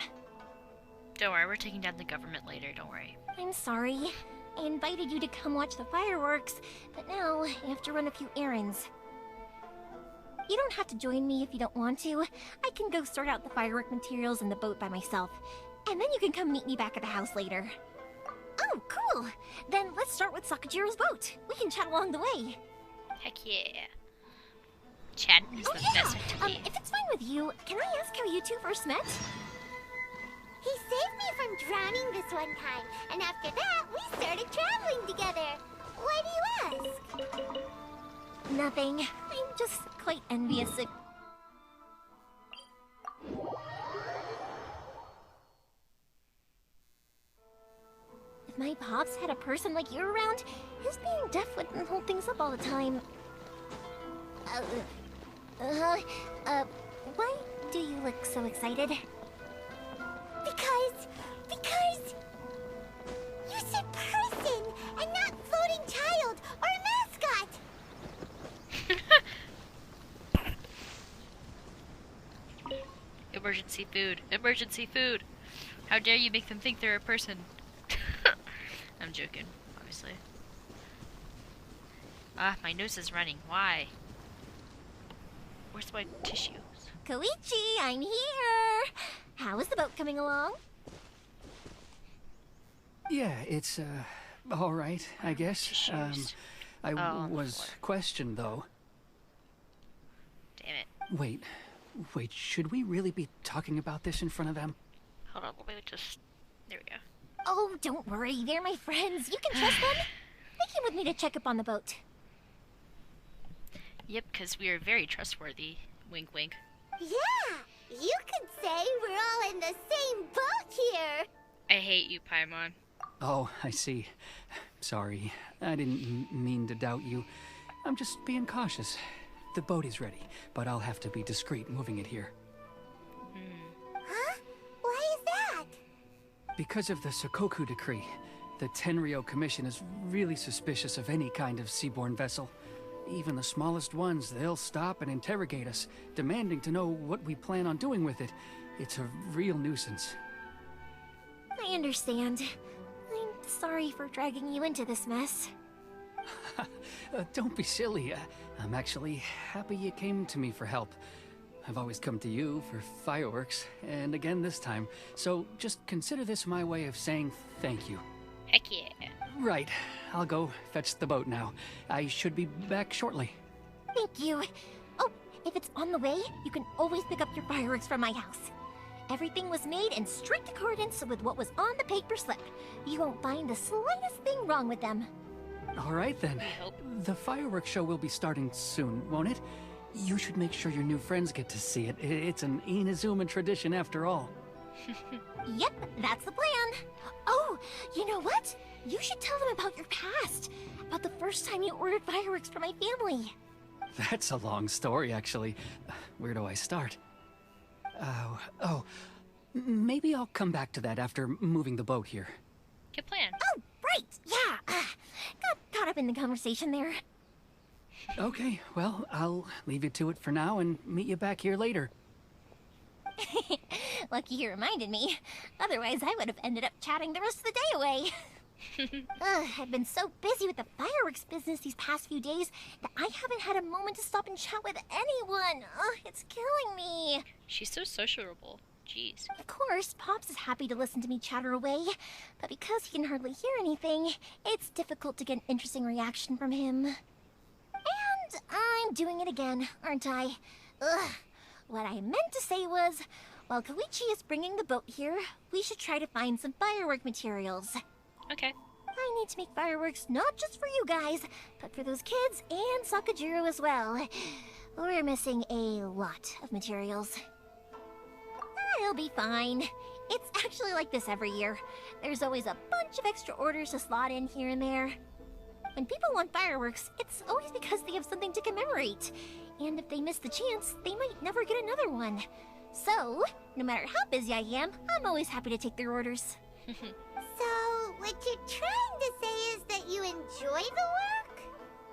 Don't worry, we're taking down the government later, don't worry. I'm sorry. I invited you to come watch the fireworks, but now I have to run a few errands. You don't have to join me if you don't want to. I can go sort out the firework materials in the boat by myself. And then you can come meet me back at the house later. Oh, cool! Then let's start with Sakujiro's boat. We can chat along the way. Heck yeah. Chatting is the best activity. If it's fine with you, can I ask how you two first met? He saved me from drowning this one time, and after that, we started traveling together. Why do you ask? Nothing. I'm just quite envious of... If my pops had a person like you around, his being deaf wouldn't hold things up all the time. Why do you look so excited? Because you said person and not floating child or mascot. Emergency food. Emergency food. How dare you make them think they're a person? I'm joking, obviously. Ah, my nose is running. Why? Where's my tissues? Koichi, I'm here! How is the boat coming along? Yeah, it's, alright, I guess. Tissues. I Oh, was Lord. questioned, though. Damn it. Wait, should we really be talking about this in front of them? Hold on, let me just... There we go. Oh, don't worry, they're my friends. You can trust them. They came with me to check up on the boat. Yep, because we are very trustworthy. Wink, wink. Yeah, you could say we're all in the same boat here. I hate you, Paimon. Oh, I see. Sorry, I didn't mean to doubt you. I'm just being cautious. The boat is ready, but I'll have to be discreet moving it here. Huh? Why is that? Because of the Sokoku decree, the Tenryo Commission is really suspicious of any kind of seaborne vessel. Even the smallest ones, they'll stop and interrogate us, demanding to know what we plan on doing with it. It's a real nuisance. I understand. I'm sorry for dragging you into this mess. Don't be silly. I'm actually happy you came to me for help. I've always come to you for fireworks, and again this time. So just consider this my way of saying thank you. Heck yeah. Right, I'll go fetch the boat now. I should be back shortly. Thank you. Oh, if it's on the way, you can always pick up your fireworks from my house. Everything was made in strict accordance with what was on the paper slip. You won't find the slightest thing wrong with them. All right then. We hope. The fireworks show will be starting soon, won't it? You should make sure your new friends get to see it. It's an Inazuma tradition after all. Yep, that's the plan. Oh, you know what? You should tell them about your past. About the first time you ordered fireworks for my family. That's a long story, actually. Where do I start? Maybe I'll come back to that after moving the boat here. Good plan. Oh, right! Yeah! Got caught up in the conversation there. Okay, well, I'll leave you to it for now and meet you back here later. Lucky you reminded me. Otherwise, I would have ended up chatting the rest of the day away. I've been so busy with the fireworks business these past few days that I haven't had a moment to stop and chat with anyone. It's killing me. She's so sociable. Jeez. Of course, Pops is happy to listen to me chatter away, but because he can hardly hear anything, it's difficult to get an interesting reaction from him. And I'm doing it again, aren't I? What I meant to say was, while Koichi is bringing the boat here, we should try to find some firework materials. Okay. I need to make fireworks not just for you guys, but for those kids and Sakajiro as well. We're missing a lot of materials. It'll be fine. It's actually like this every year. There's always a bunch of extra orders to slot in here and there. When people want fireworks, it's always because they have something to commemorate. And if they miss the chance, they might never get another one. So, no matter how busy I am, I'm always happy to take their orders. So, what you're trying to say is that you enjoy the work?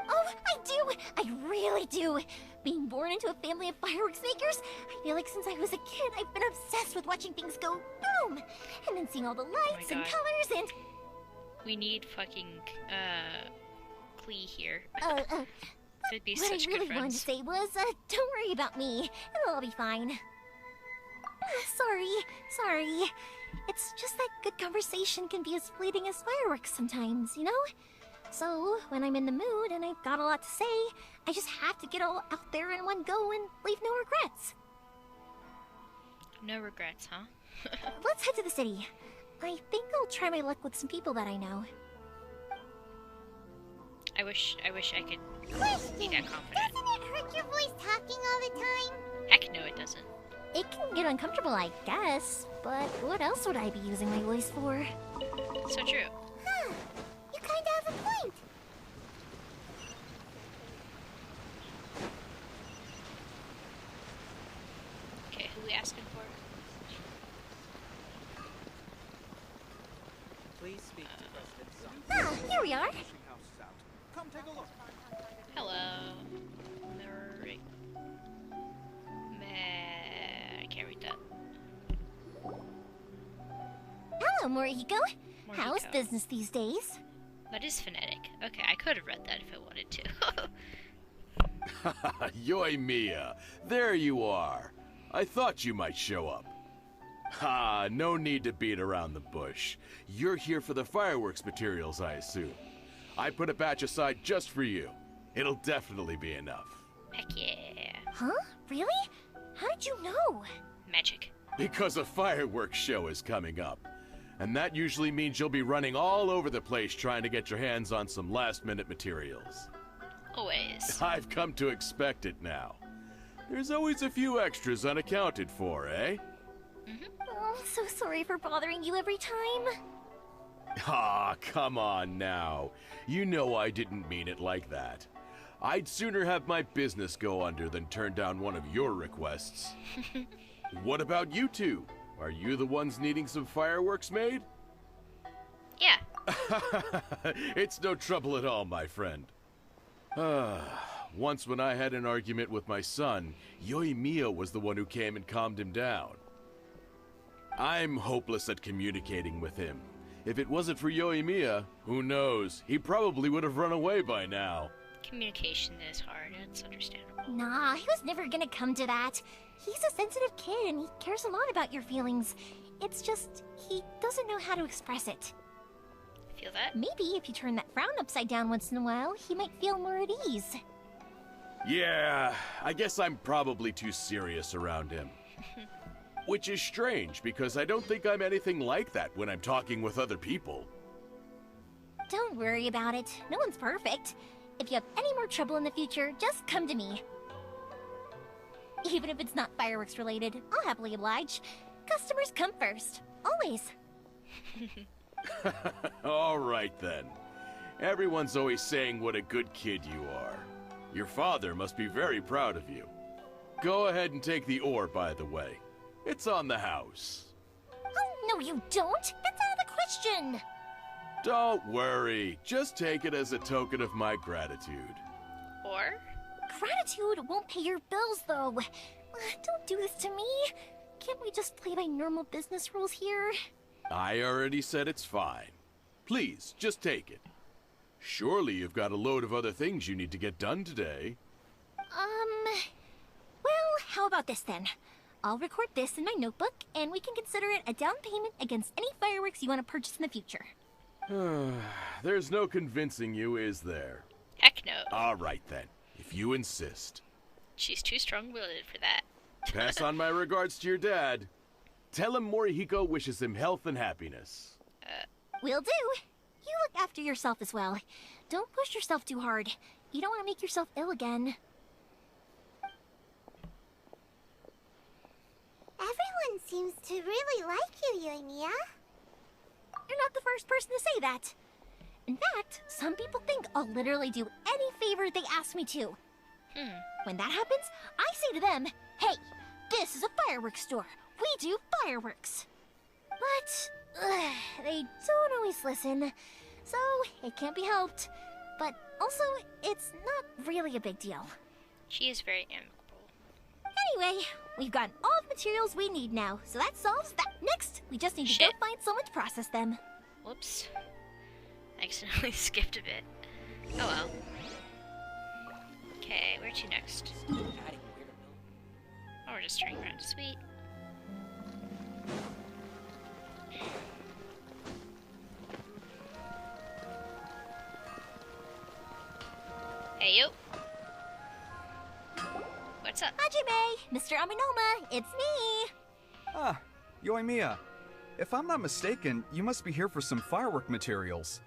Oh, I do! I really do! Being born into a family of fireworks makers, I feel like since I was a kid, I've been obsessed with watching things go boom! And then seeing all the lights and God. colors and... We need fucking, Klee here. They'd be What such I really good wanted to friends. say was, don't worry about me. It'll all be fine. Sorry. It's just that good conversation can be as fleeting as fireworks sometimes, you know? So, when I'm in the mood and I've got a lot to say, I just have to get all out there in one go and leave no regrets. No regrets, huh? Let's head to the city. I think I'll try my luck with some people that I know. I wish I could be Question, that confident. doesn't it hurt your voice talking all the time? Heck no, it doesn't. It can get uncomfortable, I guess, but what else would I be using my voice for? So true. Huh, you kinda have a point. Okay, who we asking for? Please speak to President Sun. Ah, here we are. Fishing house is out. Come take a look. Hello. I can't read that. Hello, Morihiko. How's Morihiko. business these days? That is phonetic. Okay, I could have read that if I wanted to. Yoimiya, there you are. I thought you might show up. Ha, no need to beat around the bush. You're here for the fireworks materials, I assume. I put a batch aside just for you. It'll definitely be enough. Heck yeah. Huh? Really? How did you know? Magic. Because a fireworks show is coming up. And that usually means you'll be running all over the place trying to get your hands on some last-minute materials. Always. I've come to expect it now. There's always a few extras unaccounted for, eh? Oh, I'm so sorry for bothering you every time. Ah, come on now. You know I didn't mean it like that. I'd sooner have my business go under than turn down one of your requests. What about you two? Are you the ones needing some fireworks made? Yeah. It's no trouble at all, my friend. Once when I had an argument with my son, Yoimiya was the one who came and calmed him down. I'm hopeless at communicating with him. If it wasn't for Yoimiya, who knows, he probably would have run away by now. Communication is hard. It's understandable. Nah, he was never gonna come to that. He's a sensitive kid and he cares a lot about your feelings. It's just, he doesn't know how to express it. Feel that? Maybe if you turn that frown upside down once in a while, he might feel more at ease. Yeah, I guess I'm probably too serious around him. Which is strange, because I don't think I'm anything like that when I'm talking with other people. Don't worry about it. No one's perfect. If you have any more trouble in the future, just come to me. Even if it's not fireworks related, I'll happily oblige. Customers come first. Always. All right then. Everyone's always saying what a good kid you are. Your father must be very proud of you. Go ahead and take the ore, by the way. It's on the house. Oh, no you don't! That's out of the question! Don't worry. Just take it as a token of my gratitude. Or? Gratitude won't pay your bills, though. Don't do this to me. Can't we just play by normal business rules here? I already said it's fine. Please, just take it. Surely you've got a load of other things you need to get done today. Well, how about this then? I'll record this in my notebook, and we can consider it a down payment against any fireworks you want to purchase in the future. There's no convincing you, is there? Heck no. All right then, if you insist. She's too strong-willed for that. Pass on my regards to your dad. Tell him Morihiko wishes him health and happiness. Will do. You look after yourself as well. Don't push yourself too hard. You don't want to make yourself ill again. Everyone seems to really like you, Yoimiya. You're not the first person to say that. In fact, some people think I'll literally do any favor they ask me to. When that happens, I say to them, hey, this is a fireworks store. We do fireworks. But they don't always listen, so it can't be helped. But also, it's not really a big deal. She is very amicable. Anyway, we've gotten all the materials we need now, so that solves that. Next, we just need to go find someone to process them. Whoops. I accidentally skipped a bit. Oh well. Okay, where to next? Oh, we're just turning around. Sweet. Hey, you. What's up? Hajime, Mr. Aminoma, it's me. Ah, Yoimiya. If I'm not mistaken, you must be here for some firework materials.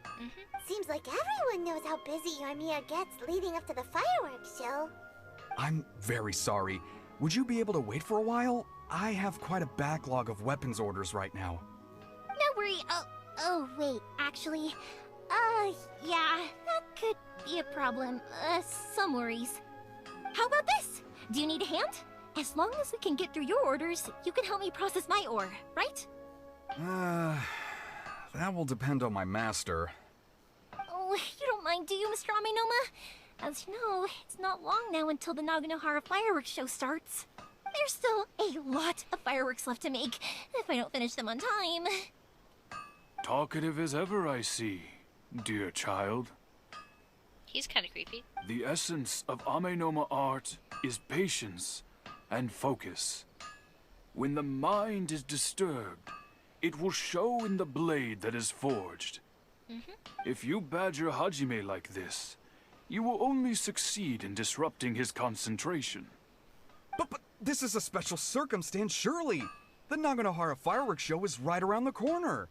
Seems like everyone knows how busy Yoimiya gets leading up to the fireworks show. I'm very sorry. Would you be able to wait for a while? I have quite a backlog of weapons orders right now. No worry. Oh, wait, actually, yeah, that could be a problem. Some worries. How about this? Do you need a hand? As long as we can get through your orders, you can help me process my ore, right? That will depend on my master. Oh, you don't mind, do you, Mr. Aminoma? As you know, it's not long now until the Naganohara fireworks show starts. There's still a lot of fireworks left to make, if I don't finish them on time. Talkative as ever, I see, dear child. He's kind of creepy. The essence of Amenoma art is patience and focus. When the mind is disturbed, it will show in the blade that is forged. If you badger Hajime like this, you will only succeed in disrupting his concentration. But this is a special circumstance, surely. The Naganohara fireworks show is right around the corner.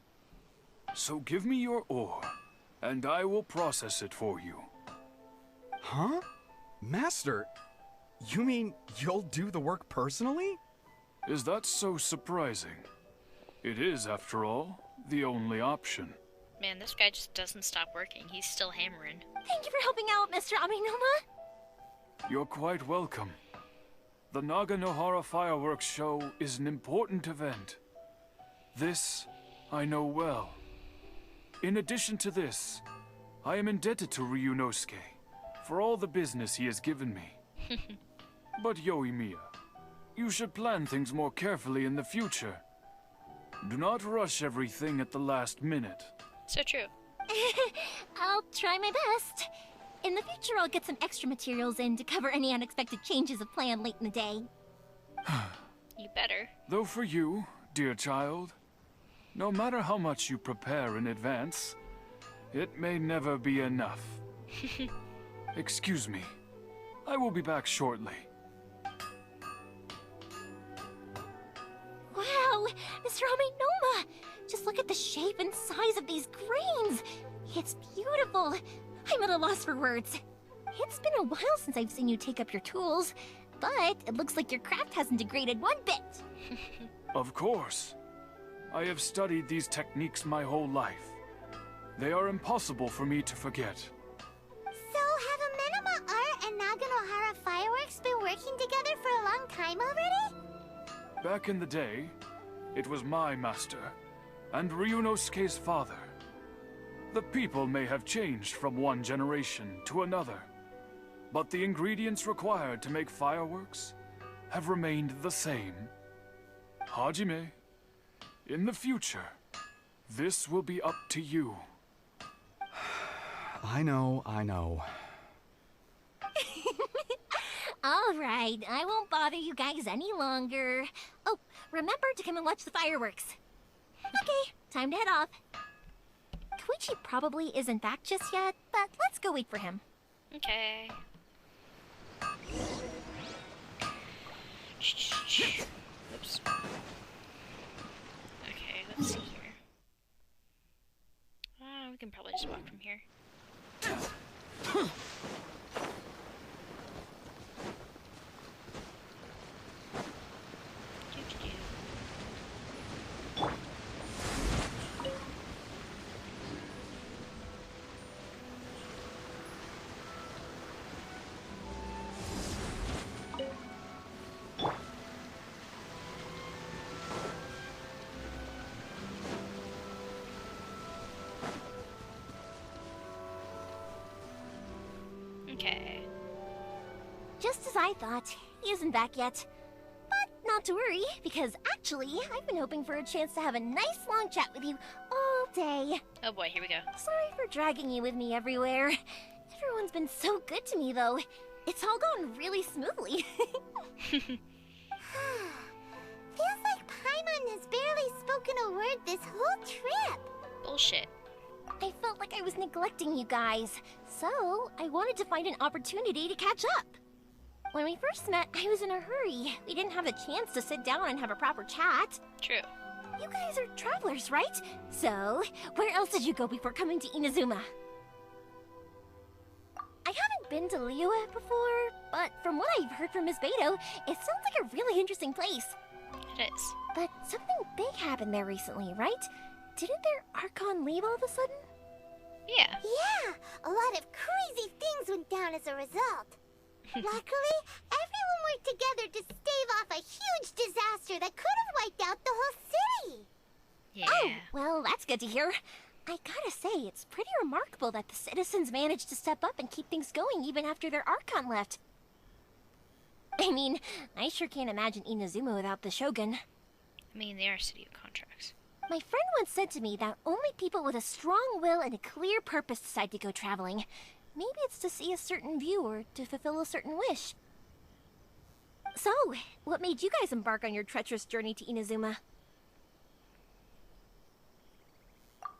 So give me your ore, and I will process it for you. Huh? Master, you mean you'll do the work personally? Is that so surprising? It is, after all, the only option. Man, this guy just doesn't stop working. He's still hammering. Thank you for helping out, Mr. Aminoma. You're quite welcome. The Naganohara fireworks show is an important event. This I know well. In addition to this, I am indebted to Ryunosuke for all the business he has given me. But Yoimiya, you should plan things more carefully in the future. Do not rush everything at the last minute. So true. I'll try my best. In the future, I'll get some extra materials in to cover any unexpected changes of plan late in the day. You better. Though for you, dear child, no matter how much you prepare in advance, it may never be enough. Excuse me. I will be back shortly. Wow, Mr. Aminoma! Just look at the shape and size of these grains! It's beautiful! I'm at a loss for words. It's been a while since I've seen you take up your tools, but it looks like your craft hasn't degraded one bit. Of course. I have studied these techniques my whole life. They are impossible for me to forget. So, have Amenoma Art and Naganohara Fireworks been working together for a long time already? Back in the day, it was my master, and Ryunosuke's father. The people may have changed from one generation to another, but the ingredients required to make fireworks have remained the same. Hajime, in the future, this will be up to you. I know. All right, I won't bother you guys any longer. Oh, remember to come and watch the fireworks. Okay, time to head off. Koichi probably isn't back just yet, but let's go wait for him. Okay. Oops. Okay, let's see here. We can probably just walk from here. Okay. Just as I thought, he isn't back yet. But not to worry, because actually, I've been hoping for a chance to have a nice long chat with you all day. Oh boy, here we go. Sorry for dragging you with me everywhere. Everyone's been so good to me, though. It's all gone really smoothly. Feels like Paimon has barely spoken a word this whole trip. Bullshit. I felt like I was neglecting you guys, so I wanted to find an opportunity to catch up. When we first met, I was in a hurry. We didn't have a chance to sit down and have a proper chat. True. You guys are travelers, right? So, where else did you go before coming to Inazuma? I haven't been to Liyue before, but from what I've heard from Miss Beto, it sounds like a really interesting place. It is. But something big happened there recently, right? Didn't their Archon leave all of a sudden? Yeah. Yeah, a lot of crazy things went down as a result. Luckily, everyone worked together to stave off a huge disaster that could have wiped out the whole city. Yeah. Oh, well, that's good to hear. I gotta say, it's pretty remarkable that the citizens managed to step up and keep things going even after their Archon left. I mean, I sure can't imagine Inazuma without the Shogun. I mean, they are city of contracts. My friend once said to me that only people with a strong will and a clear purpose decide to go traveling. Maybe it's to see a certain view or to fulfill a certain wish. So, what made you guys embark on your treacherous journey to Inazuma?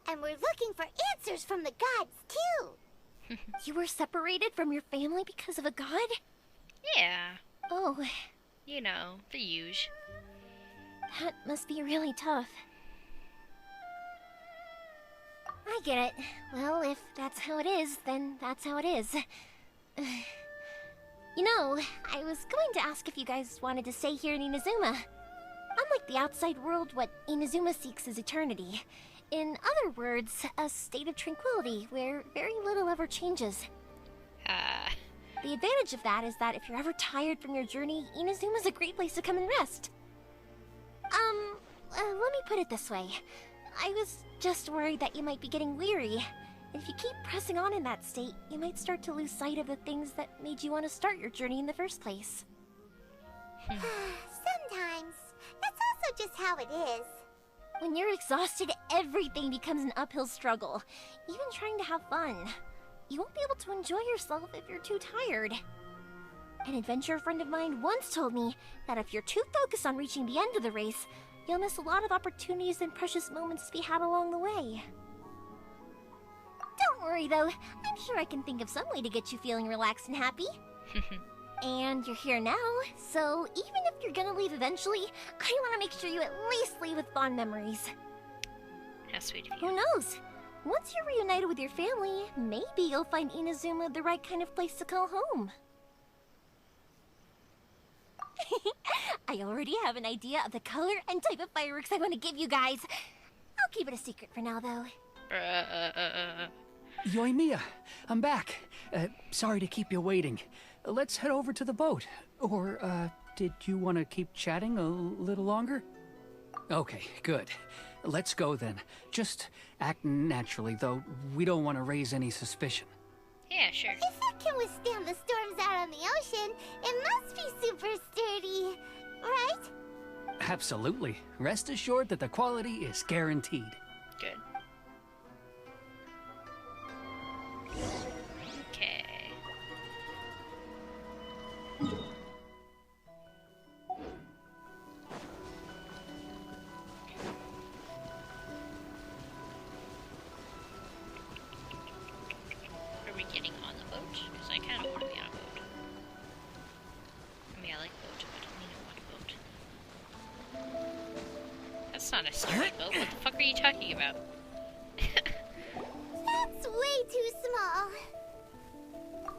And we're looking for answers from the gods, too. You were separated from your family because of a god? Yeah. Oh. You know, the usual. That must be really tough. I get it. Well, if that's how it is, then that's how it is. You know, I was going to ask if you guys wanted to stay here in Inazuma. Unlike the outside world, what Inazuma seeks is eternity. In other words, a state of tranquility where very little ever changes. The advantage of that is that if you're ever tired from your journey, Inazuma's a great place to come and rest. Let me put it this way. I was just worried that you might be getting weary. If you keep pressing on in that state, you might start to lose sight of the things that made you want to start your journey in the first place. Sometimes. That's also just how it is. When you're exhausted, everything becomes an uphill struggle. Even trying to have fun. You won't be able to enjoy yourself if you're too tired. An adventurer friend of mine once told me that if you're too focused on reaching the end of the race, you'll miss a lot of opportunities and precious moments to be had along the way. Don't worry though, I'm sure I can think of some way to get you feeling relaxed and happy. And you're here now, so even if you're gonna leave eventually, I want to make sure you at least leave with fond memories. How sweet of you. Who knows? Once you're reunited with your family, maybe you'll find Inazuma the right kind of place to call home. I already have an idea of the color and type of fireworks I want to give you guys. I'll keep it a secret for now, though. Yoimiya, I'm back. Sorry to keep you waiting. Let's head over to the boat. Or, did you want to keep chatting a little longer? Okay, good. Let's go then. Just act naturally, though. We don't want to raise any suspicion. Yeah, sure. If it can withstand the storms out on the ocean, it must be super sturdy, right? Absolutely. Rest assured that the quality is guaranteed. Good. Okay. Are we getting on the boat? Because I kind of want to be on a boat. I mean, I like boats, but I don't want a boat. That's not a sturdy boat. What the fuck are you talking about? That's way too small.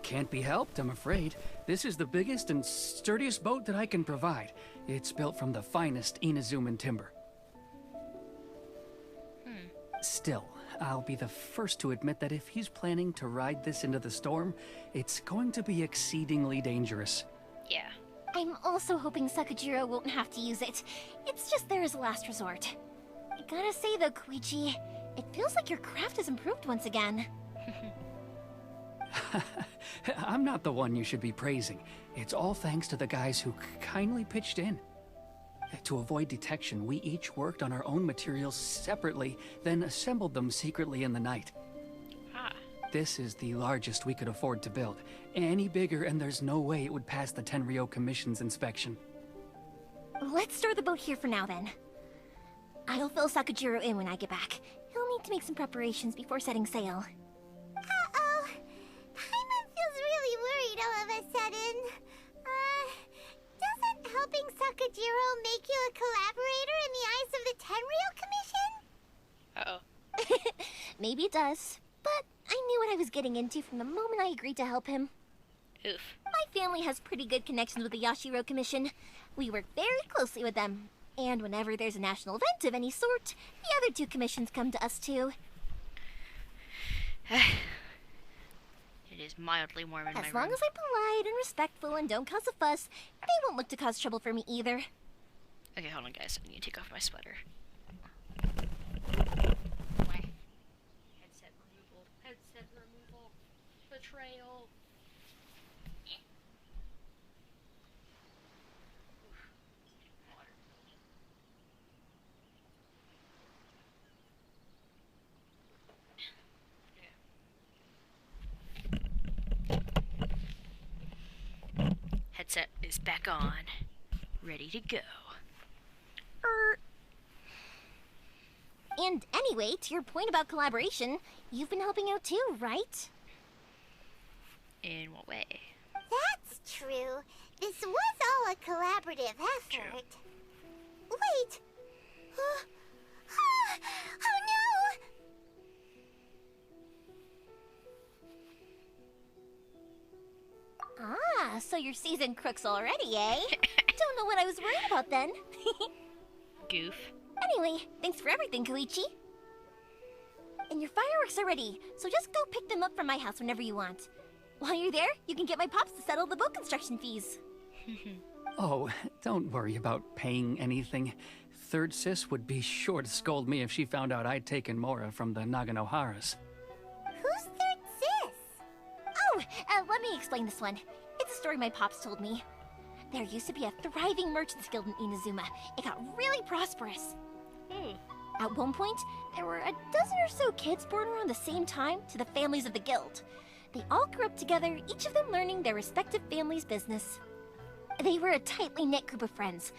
Can't be helped, I'm afraid. This is the biggest and sturdiest boat that I can provide. It's built from the finest Inazuman timber. Still, I'll be the first to admit that if he's planning to ride this into the storm, it's going to be exceedingly dangerous. Yeah. I'm also hoping Sakajiro won't have to use it. It's just there as a last resort. I gotta say though, Koichi, it feels like your craft has improved once again. I'm not the one you should be praising. It's all thanks to the guys who kindly pitched in. To avoid detection, we each worked on our own materials separately, then assembled them secretly in the night. Ah. This is the largest we could afford to build. Any bigger and there's no way it would pass the Tenryou Commission's inspection. Let's store the boat here for now then. I'll fill Sakajiro in when I get back. He'll need to make some preparations before setting sail. Uh-oh. Paimon feels really worried all of a sudden. Doesn't helping Sakajiro make you a collaborator in the eyes of the Tenryou Commission? Uh-oh. Maybe it does, but I knew what I was getting into from the moment I agreed to help him. Oof. My family has pretty good connections with the Yashiro Commission. We work very closely with them. And whenever there's a national event of any sort, the other two commissions come to us too. It is mildly warm in my room. As long as I'm polite and respectful and don't cause a fuss, they won't look to cause trouble for me either. Okay, hold on, guys. I need to take off my sweater. Headset removal. Headset removal. Betrayal. Headset is back on. Ready to go. And anyway, to your point about collaboration, you've been helping out too, right? In what way? That's true. This was all a collaborative effort. True. Wait! Oh no! Ah, so you're seasoned crooks already, eh? Don't know what I was worried about then. Goof. Anyway, thanks for everything, Koichi. And your fireworks are ready, so just go pick them up from my house whenever you want. While you're there, you can get my pops to settle the boat construction fees. Oh, don't worry about paying anything. Third Sis would be sure to scold me if she found out I'd taken Mora from the Naganoharas. Who's Third Sis? Oh, let me explain this one. It's a story my pops told me. There used to be a thriving merchants guild in Inazuma. It got really prosperous. At one point, there were a dozen or so kids born around the same time to the families of the guild. They all grew up together, each of them learning their respective family's business. They were a tightly knit group of friends,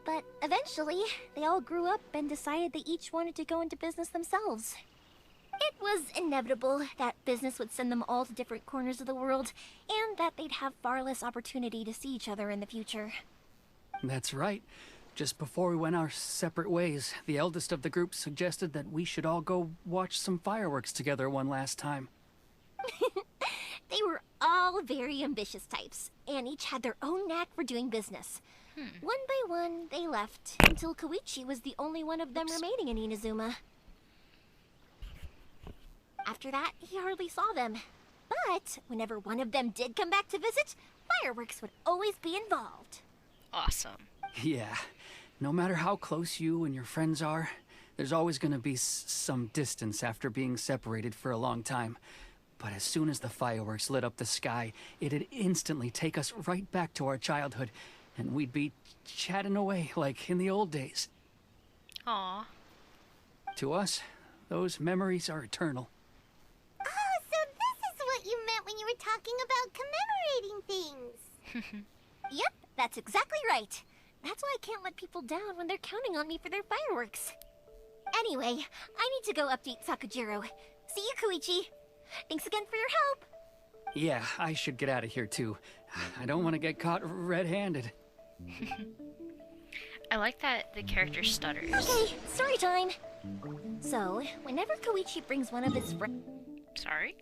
but eventually, they all grew up and decided they each wanted to go into business themselves. It was inevitable that business would send them all to different corners of the world, and that they'd have far less opportunity to see each other in the future. That's right. Just before we went our separate ways, the eldest of the group suggested that we should all go watch some fireworks together one last time. They were all very ambitious types, and each had their own knack for doing business. One by one, they left, until Koichi was the only one of them remaining in Inazuma. After that, he hardly saw them. But whenever one of them did come back to visit, fireworks would always be involved. awesome. Yeah. No matter how close you and your friends are, there's always gonna be some distance after being separated for a long time. But as soon as the fireworks lit up the sky, it'd instantly take us right back to our childhood, and we'd be chatting away like in the old days. Aw. To us, those memories are eternal. Oh, so this is what you meant when you were talking about commemorating things. Yep, that's exactly right. That's why I can't let people down when they're counting on me for their fireworks. Anyway, I need to go update Sakujiro. See you, Koichi. Thanks again for your help. Yeah, I should get out of here too. I don't want to get caught red-handed. I like that the character stutters. Okay, story time. So, whenever Koichi brings one of his friends... Sorry?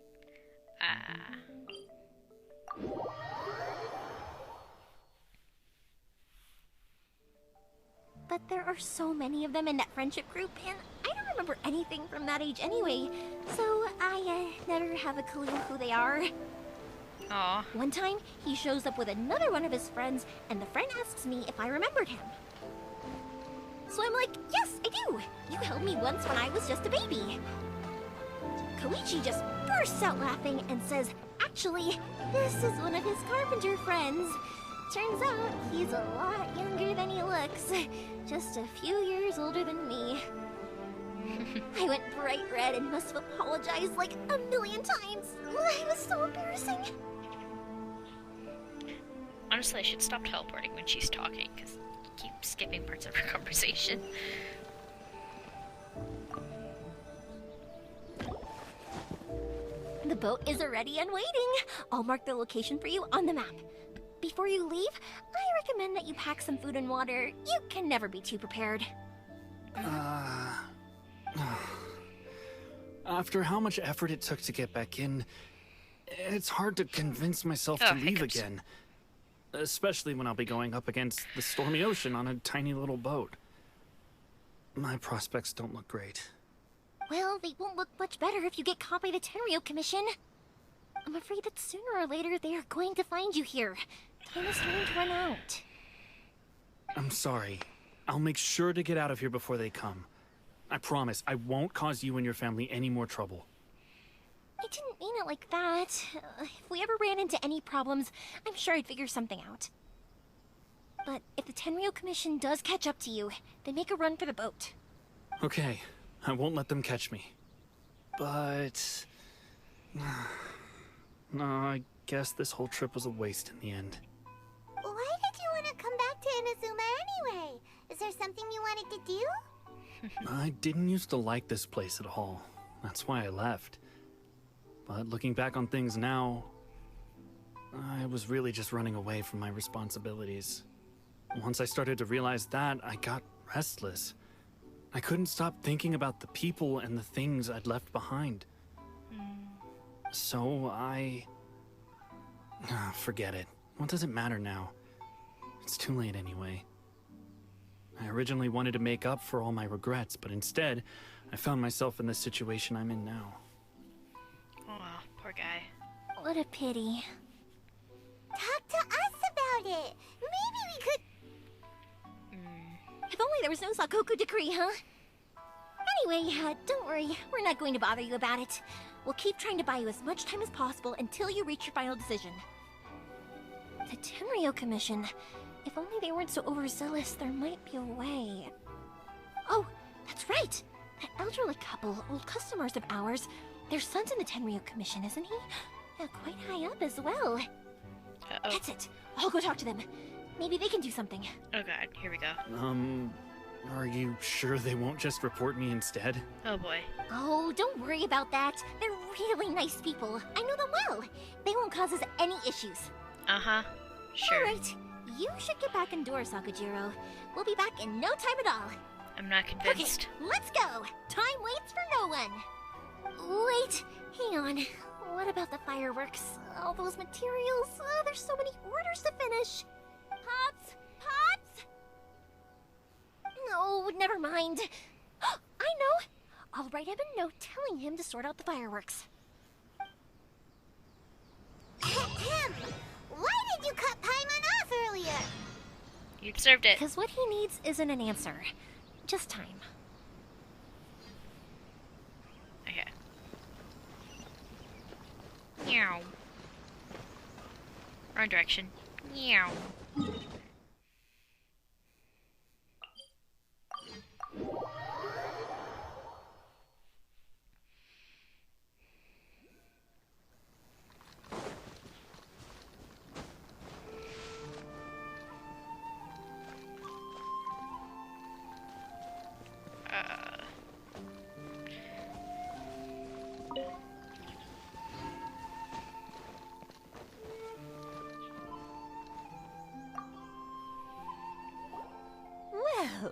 But there are so many of them in that friendship group, and I don't remember anything from that age anyway, so I never have a clue who they are. Aw. One time, he shows up with another one of his friends, and the friend asks me if I remembered him. So I'm like, yes, I do! You held me once when I was just a baby. Koichi just bursts out laughing and says, actually, this is one of his carpenter friends. Turns out, he's a lot younger than he looks. Just a few years older than me. I went bright red and must have apologized like a million times. It was so embarrassing. Honestly, I should stop teleporting when she's talking, because you keep skipping parts of her conversation. The boat is ready and waiting. I'll mark the location for you on the map. Before you leave, I recommend that you pack some food and water. You can never be too prepared. After how much effort it took to get back in, it's hard to convince myself to leave hiccups. again. Especially when I'll be going up against the stormy ocean on a tiny little boat. My prospects don't look great. Well, they won't look much better if you get caught by the Tenryo Commission. I'm afraid that sooner or later they are going to find you here. Time is starting to run out. I'm sorry. I'll make sure to get out of here before they come. I promise I won't cause you and your family any more trouble. I didn't mean it like that. If we ever ran into any problems, I'm sure I'd figure something out. But if the Tenryo Commission does catch up to you, then make a run for the boat. Okay, I won't let them catch me. But... no, I guess this whole trip was a waste in the end. Why did you want to come back to Inazuma anyway? Is there something you wanted to do? I didn't used to like this place at all. That's why I left. But looking back on things now, I was really just running away from my responsibilities. Once I started to realize that, I got restless. I couldn't stop thinking about the people and the things I'd left behind. So forget it. What does it matter now? It's too late anyway. I originally wanted to make up for all my regrets, but instead, I found myself in the situation I'm in now. Oh, poor guy. What a pity. Talk to us about it. Maybe we could... If only there was no Sakoku decree, huh? Anyway, don't worry. We're not going to bother you about it. We'll keep trying to buy you as much time as possible until you reach your final decision. The Tenryo Commission. If only they weren't so overzealous, there might be a way. Oh, that's right! That elderly couple, old customers of ours, their son's in the Tenryo Commission, isn't he? Yeah, quite high up as well. Uh-oh. That's it. I'll go talk to them. Maybe they can do something. Oh god, here we go. Are you sure they won't just report me instead? Oh boy. Oh, don't worry about that. They're really nice people. I know them well. They won't cause us any issues. Uh-huh. Sure. Alright, you should get back indoors, Sakujiro. We'll be back in no time at all. I'm not convinced. Okay, let's go. Time waits for no one. Wait, hang on. What about the fireworks? All those materials? Oh, there's so many orders to finish. Pops? Pops? No, never mind. I know. I'll write him a note telling him to sort out the fireworks. Ahem. Why did you cut Paimon off earlier? You deserved it. Because what he needs isn't an answer, just time. Okay. Meow. Wrong direction. Meow.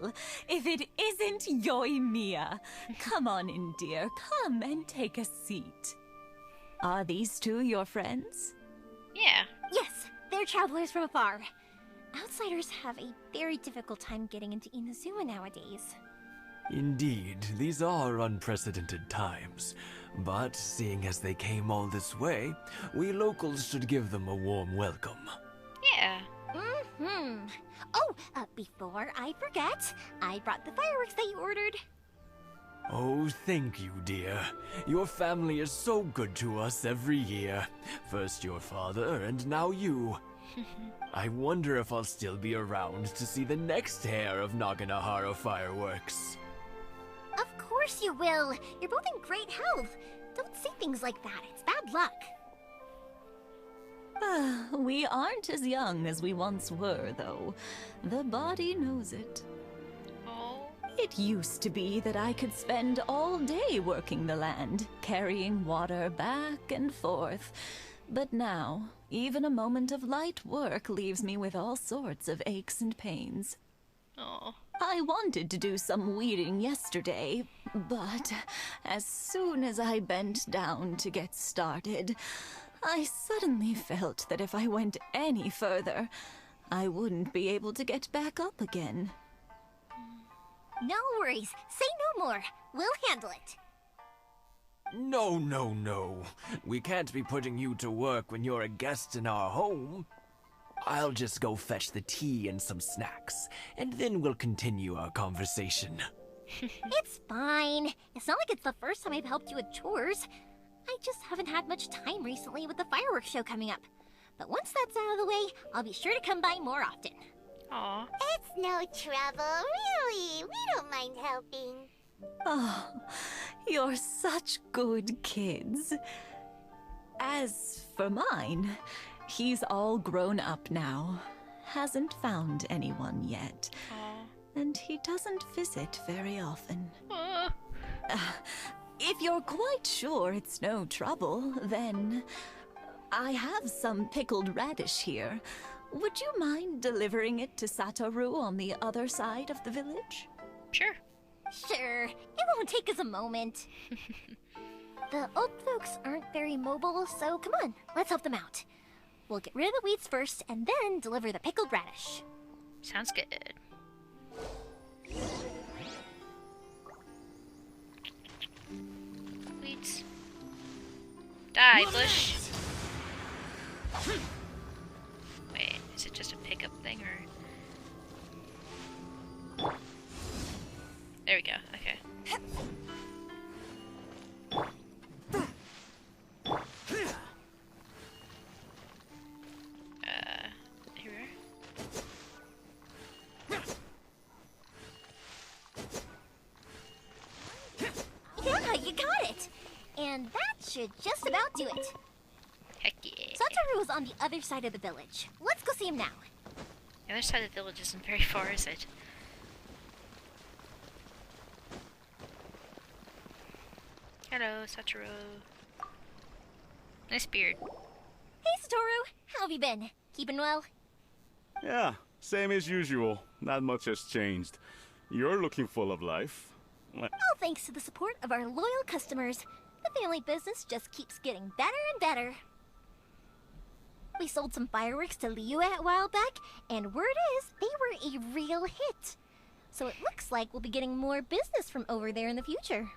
Well, if it isn't Yoimiya. Come on in, dear. Come and take a seat. Are these two your friends? Yeah. Yes, they're travelers from afar. Outsiders have a very difficult time getting into Inazuma nowadays. Indeed, these are unprecedented times. But seeing as they came all this way, we locals should give them a warm welcome. Yeah. Mm-hmm. Oh, before I forget, I brought the fireworks that you ordered. Oh, thank you, dear. Your family is so good to us every year. First your father, and now you. I wonder if I'll still be around to see the next hair of Naganahara fireworks. Of course you will. You're both in great health. Don't say things like that. It's bad luck. We aren't as young as we once were, though. The body knows it. Oh. It used to be that I could spend all day working the land, carrying water back and forth. But now, even a moment of light work leaves me with all sorts of aches and pains. Oh. I wanted to do some weeding yesterday, but as soon as I bent down to get started, I suddenly felt that if I went any further, I wouldn't be able to get back up again. No worries. Say no more. We'll handle it. No, no, no. We can't be putting you to work when you're a guest in our home. I'll just go fetch the tea and some snacks, and then we'll continue our conversation. It's fine. It's not like it's the first time I've helped you with chores. I just haven't had much time recently with the fireworks show coming up. But once that's out of the way, I'll be sure to come by more often. Aw. It's no trouble, really. We don't mind helping. Oh, you're such good kids. As for mine, he's all grown up now. Hasn't found anyone yet. Aw. And he doesn't visit very often. Aw. If you're quite sure it's no trouble, then I have some pickled radish here. Would you mind delivering it to Satoru on the other side of the village? Sure. Sure. It won't take us a moment. The old folks aren't very mobile, so come on, let's help them out. We'll get rid of the weeds first, and then deliver the pickled radish. Sounds good. Weeds. Die, bush. Wait, is it just a pickup thing, or...? There we go, okay. Here we are. Yeah, you got it! And that should just about do it. Heck yeah. Satoru is on the other side of the village. Let's go see him now. The other side of the village isn't very far, is it? Hello, Satoru. Nice beard. Hey, Satoru! How have you been? Keeping well? Yeah, same as usual. Not much has changed. You're looking full of life. All thanks to the support of our loyal customers. The family business just keeps getting better and better. We sold some fireworks to Liyue a while back, and word is they were a real hit. So it looks like we'll be getting more business from over there in the future.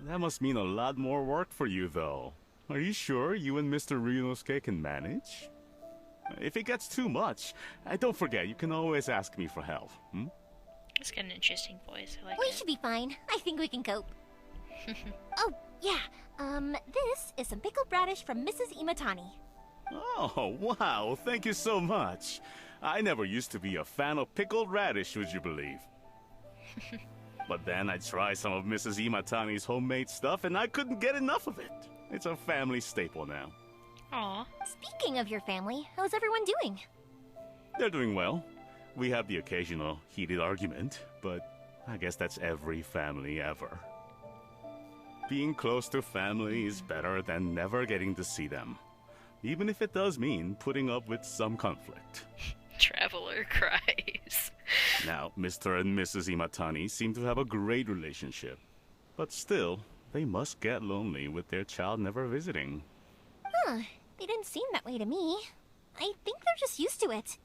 That must mean a lot more work for you, though. Are you sure you and Mr. Ryunosuke can manage? If it gets too much, don't forget, you can always ask me for help. Hmm? It's got an interesting voice. I like We it. should be fine. I think we can cope. Oh, yeah. This is some pickled radish from Mrs. Imatani. Oh, wow, thank you so much. I never used to be a fan of pickled radish, would you believe? But then I tried some of Mrs. Imatani's homemade stuff and I couldn't get enough of it. It's a family staple now. Aw. Speaking of your family, how's everyone doing? They're doing well. We have the occasional heated argument, but I guess that's every family ever. Being close to family is better than never getting to see them, even if it does mean putting up with some conflict. Traveler cries. Now, Mr. and Mrs. Imatani seem to have a great relationship, but still, they must get lonely with their child never visiting. Huh, they didn't seem that way to me. I think they're just used to it.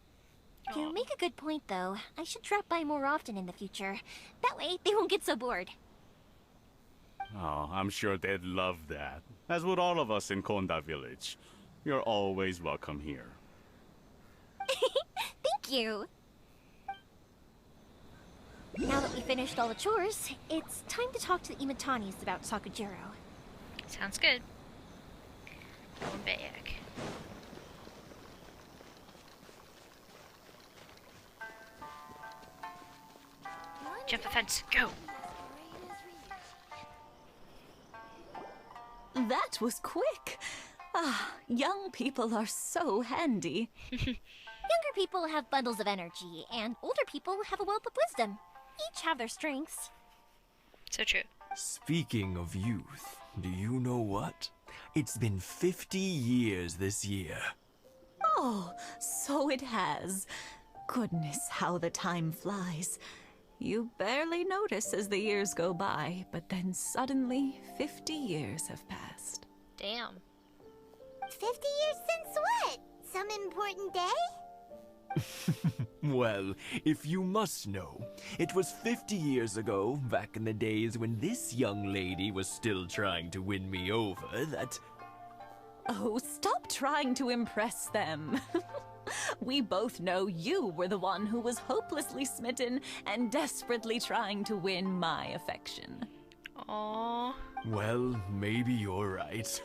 You make a good point, though. I should drop by more often in the future. That way, they won't get so bored. Oh, I'm sure they'd love that, as would all of us in Konda Village. You're always welcome here. Thank you! Now that we finished all the chores, it's time to talk to the Imatanis about Sakujiro. Sounds good. Going back. Jump the fence. Go! That was quick. Ah, young people are so handy. Younger people have bundles of energy, and older people have a wealth of wisdom. Each have their strengths. So true. Speaking of youth, do you know what? It's been 50 years this year. Oh, so it has. Goodness, how the time flies. You barely notice as the years go by, but then suddenly 50 years have passed. Damn. 50 years since what? Some important day? Well, if you must know, it was 50 years ago, back in the days when this young lady was still trying to win me over, that... Oh, stop trying to impress them. We both know you were the one who was hopelessly smitten and desperately trying to win my affection. Aww. Well, maybe you're right.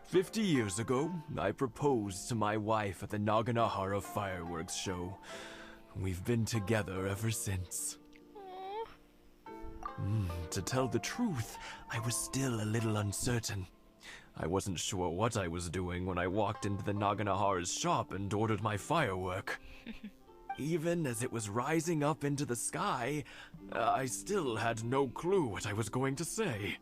50 years ago, I proposed to my wife at the Naganahara fireworks show. We've been together ever since. To tell the truth, I was still a little uncertain. I wasn't sure what I was doing when I walked into the Naganahara's shop and ordered my firework. Even as it was rising up into the sky, I still had no clue what I was going to say.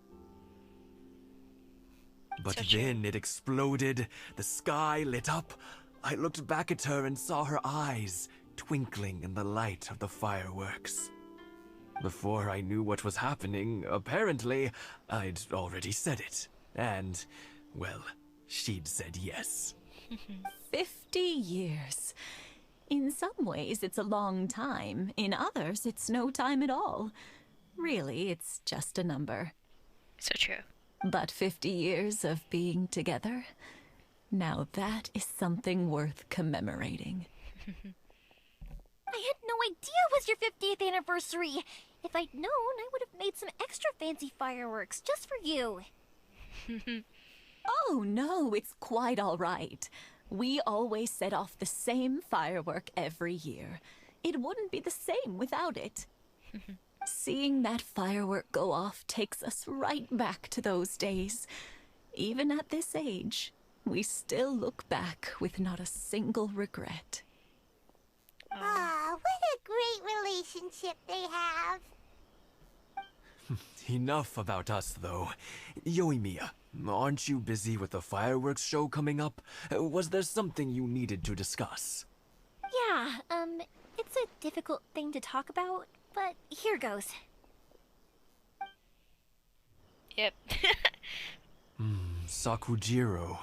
But then it exploded, the sky lit up. I looked back at her and saw her eyes twinkling in the light of the fireworks. Before I knew what was happening, apparently, I'd already said it. And, well, she'd said yes. 50 years. In some ways, it's a long time. In others, it's no time at all. Really, it's just a number. So true. But 50 years of being together, now that is something worth commemorating. I had no idea it was your 50th anniversary. If I'd known, I would have made some extra fancy fireworks just for you. Oh, no, it's quite all right. We always set off the same firework every year. It wouldn't be the same without it. Seeing that firework go off takes us right back to those days. Even at this age, we still look back with not a single regret. Ah, what a great relationship they have. Enough about us, though. Yoimiya, aren't you busy with the fireworks show coming up? Was there something you needed to discuss? Yeah, it's a difficult thing to talk about, but here goes. Yep. Sakujiro.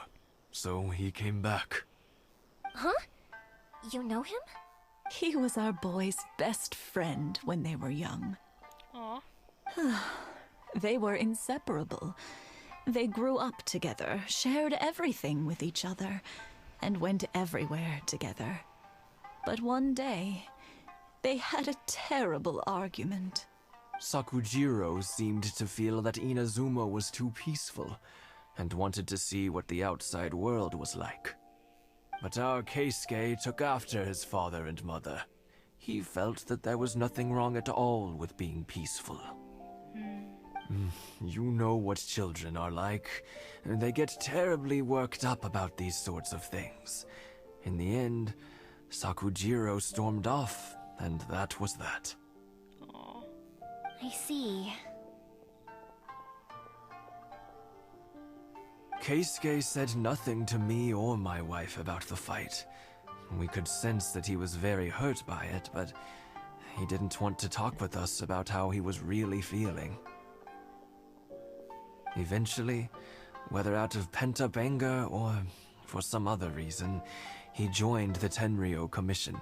So he came back. Huh? You know him? He was our boy's best friend when they were young. Aw. They were inseparable. They grew up together, shared everything with each other. and went everywhere together. But one day, they had a terrible argument. Sakujiro seemed to feel that Inazuma was too peaceful and wanted to see what the outside world was like. But our Keisuke took after his father and mother. He felt that there was nothing wrong at all with being peaceful. You know what children are like. They get terribly worked up about these sorts of things. In the end, Sakujiro stormed off, and that was that. I see. Keisuke said nothing to me or my wife about the fight. We could sense that he was very hurt by it, but he didn't want to talk with us about how he was really feeling. Eventually, whether out of pent-up anger or for some other reason, he joined the Tenryou Commission.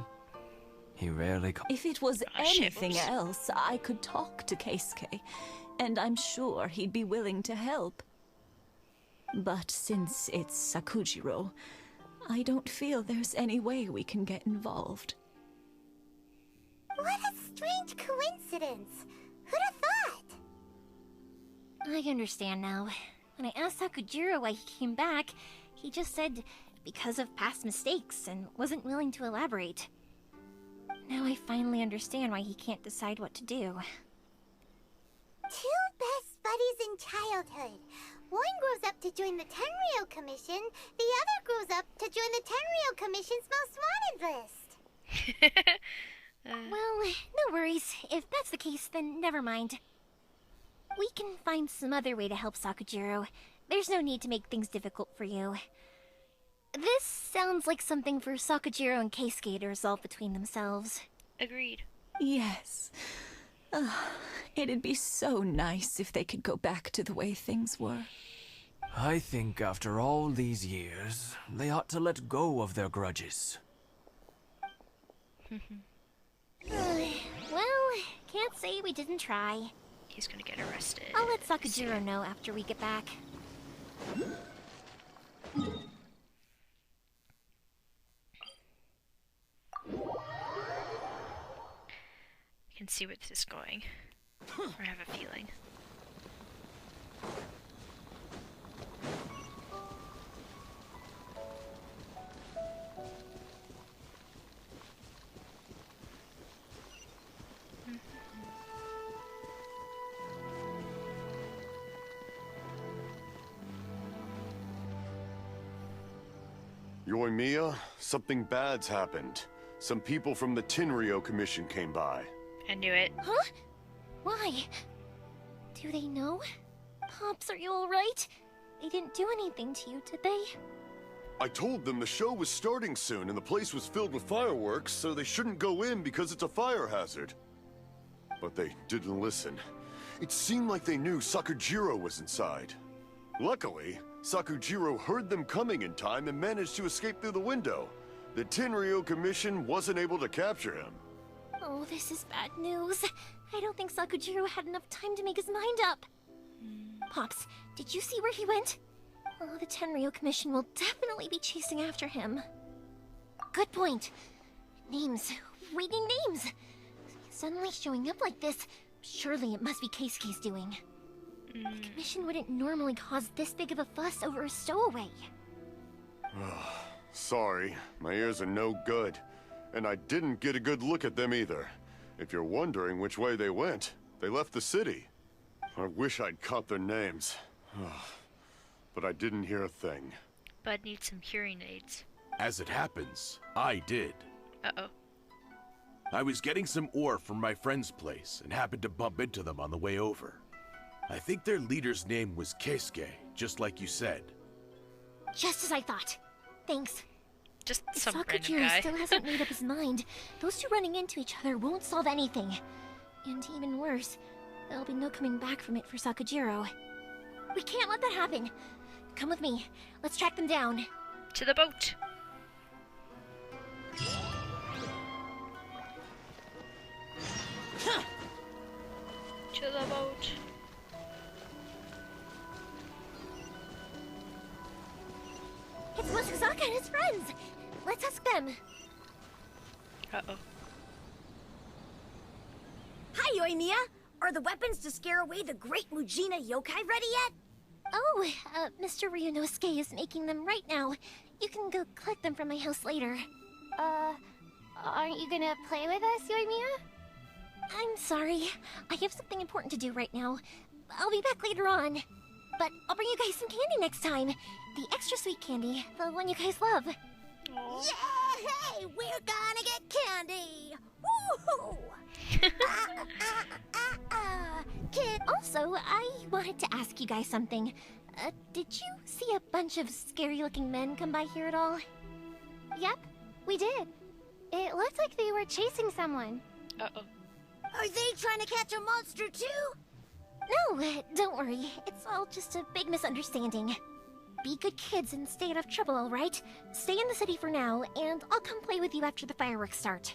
He rarely If it was anything else, I could talk to Keisuke, and I'm sure he'd be willing to help. But since it's Sakujiro, I don't feel there's any way we can get involved. What a strange coincidence. Who'd have thought? I understand now. When I asked Sakujiro why he came back, he just said because of past mistakes and wasn't willing to elaborate. Now I finally understand why he can't decide what to do. Two best buddies in childhood. One grows up to join the Tenryou Commission, the other grows up to join the Tenryou Commission's most wanted list. Well, no worries. If that's the case, then never mind. We can find some other way to help Sakujiro. There's no need to make things difficult for you. This sounds like something for Sakujiro and Keisuke to resolve between themselves. Agreed. Yes. It'd be so nice if they could go back to the way things were. I think after all these years, they ought to let go of their grudges. Well, can't say we didn't try. He's gonna get arrested. I'll let Sakujiro know after we get back. I can see where this is going. Or I have a feeling. Yoimiya, something bad's happened. Some people from the Tenryou Commission came by. I knew it. Huh? Why? Do they know? Pops, are you alright? They didn't do anything to you, did they? I told them the show was starting soon and the place was filled with fireworks, so they shouldn't go in because it's a fire hazard. But they didn't listen. It seemed like they knew Sakujiro was inside. Luckily, Sakujiro heard them coming in time and managed to escape through the window. The Tenryou Commission wasn't able to capture him. Oh, this is bad news. I don't think Sakujiro had enough time to make his mind up. Pops, did you see where he went? Oh, the Tenryou Commission will definitely be chasing after him. Good point. Names. Reading names. Suddenly showing up like this, surely it must be Keisuke's doing. The Commission wouldn't normally cause this big of a fuss over a stowaway. Sorry, my ears are no good. And I didn't get a good look at them either. If you're wondering which way they went, they left the city. I wish I'd caught their names. But I didn't hear a thing. Bud needs some hearing aids. As it happens, I did. Uh-oh. I was getting some ore from my friend's place and happened to bump into them on the way over. I think their leader's name was Keisuke, just like you said. Just as I thought. Thanks. Just If some random Sakujiro guy. still hasn't made up his mind, those two running into each other won't solve anything. And even worse, there'll be no coming back from it for Sakujiro. We can't let that happen. Come with me. Let's track them down. To the boat. To the boat. It's was Kusaka and his friends. Let's ask them. Uh-oh. Hi, Yoimiya! Are the weapons to scare away the great Mujina yokai ready yet? Oh, Mr. Ryunosuke is making them right now. You can go collect them from my house later. Aren't you gonna play with us, Yoimiya? I'm sorry. I have something important to do right now. I'll be back later on. But I'll bring you guys some candy next time. The extra sweet candy, the one you guys love. Yay! We're gonna get candy! Woohoo! Kid, also, I wanted to ask you guys something. Did you see a bunch of scary-looking men come by here at all? Yep, we did. It looked like they were chasing someone. Uh-oh. Are they trying to catch a monster too? No, don't worry. It's all just a big misunderstanding. Be good kids and stay out of trouble, alright? Stay in the city for now, and I'll come play with you after the fireworks start.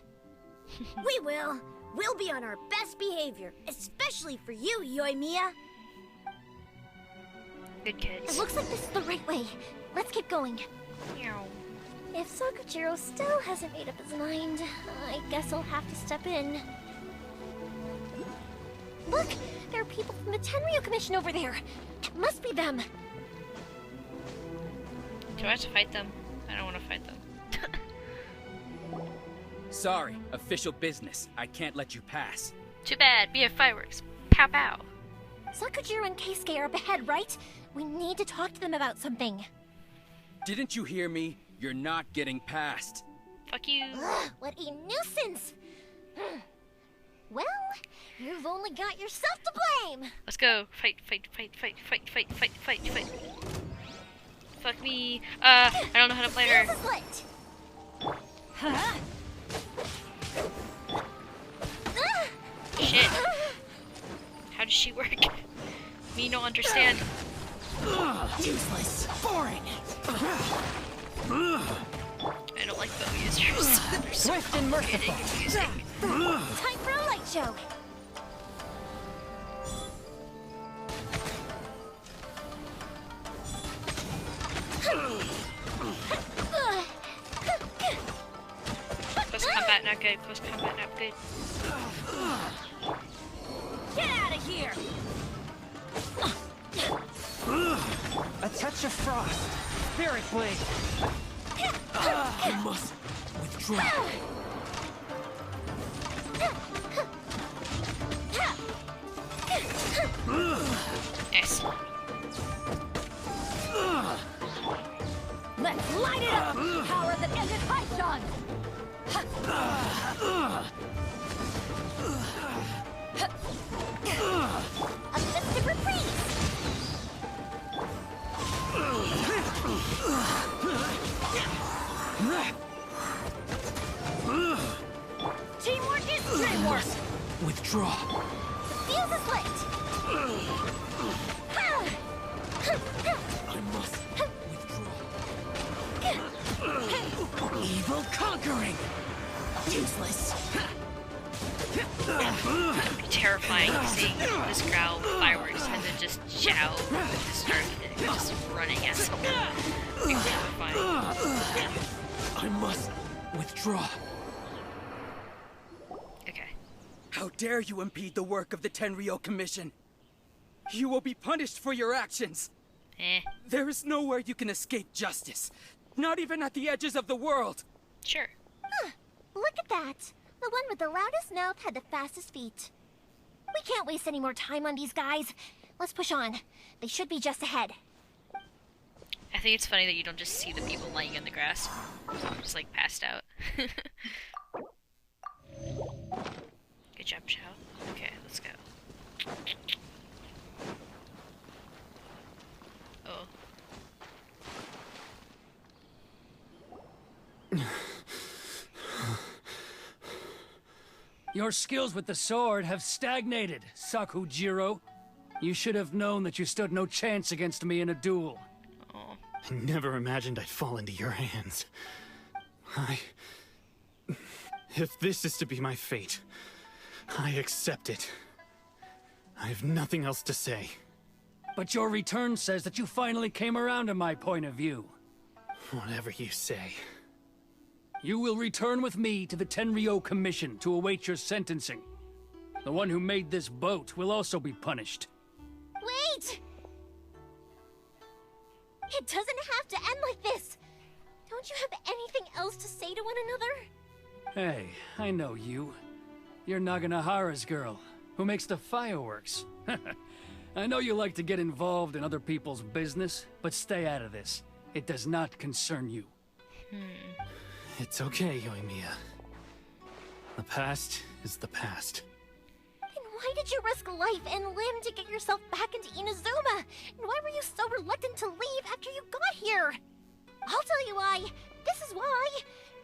We will. We'll be on our best behavior, especially for you, Yoimiya. Good kids. It looks like this is the right way. Let's keep going. Meow. If Sakujiro still hasn't made up his mind, I guess I'll have to step in. Look! There are people from the Tenryu Commission over there! It must be them! Do I have to fight them? I don't want to fight them. Sorry, official business. I can't let you pass. Too bad. We have fireworks. Pow pow. Sakujiro and Keisuke are up ahead, right? We need to talk to them about something. Didn't you hear me? You're not getting past. Fuck you. Ugh, what a nuisance! Well, you've only got yourself to blame! Let's go. Fight, fight, fight, fight, fight, fight, fight, fight, fight. Fuck me. I don't know how to play her. Huh? Shit. How does she work? Me no understand. Useless. Boring. I don't like bow users. They're so Swift and merciful. confusing. Time for a light show! Close combat not good. Close combat not good. Get out of here! A touch of frost. Spirit blade. I must withdraw. Nice. Let's light it up! Power that ended Python! A festive reprise! Teamwork is dreamwork! Withdraw. Fuse is lit! I must withdraw. Evil conquering! Useless! It'd be terrifying seeing this growl with fireworks and then just Zhao at the start of it, just running at someone. It'd be terrifying. I must withdraw. Okay. How dare you impede the work of the Tenryo Commission? You will be punished for your actions. There is nowhere you can escape justice. Not even at the edges of the world. Sure. Huh, look at that! The one with the loudest mouth had the fastest feet. We can't waste any more time on these guys. Let's push on. They should be just ahead. I think it's funny that you don't just see the people lying in the grass. Just like passed out. Good job, Chow. Okay, let's go. Oh. Your skills with the sword have stagnated, Sakujiro. You should have known that you stood no chance against me in a duel. Oh. I never imagined I'd fall into your hands. If this is to be my fate, I accept it. I have nothing else to say. But your return says that you finally came around to my point of view. Whatever you say. You will return with me to the Tenryo Commission to await your sentencing. The one who made this boat will also be punished. Wait! It doesn't have to end like this! Don't you have anything else to say to one another? Hey, I know you. You're Naganahara's girl, who makes the fireworks. I know you like to get involved in other people's business, but stay out of this. It does not concern you. It's okay, Yoimiya. The past is the past. Then why did you risk life and limb to get yourself back into Inazuma? And why were you so reluctant to leave after you got here? I'll tell you why. This is why.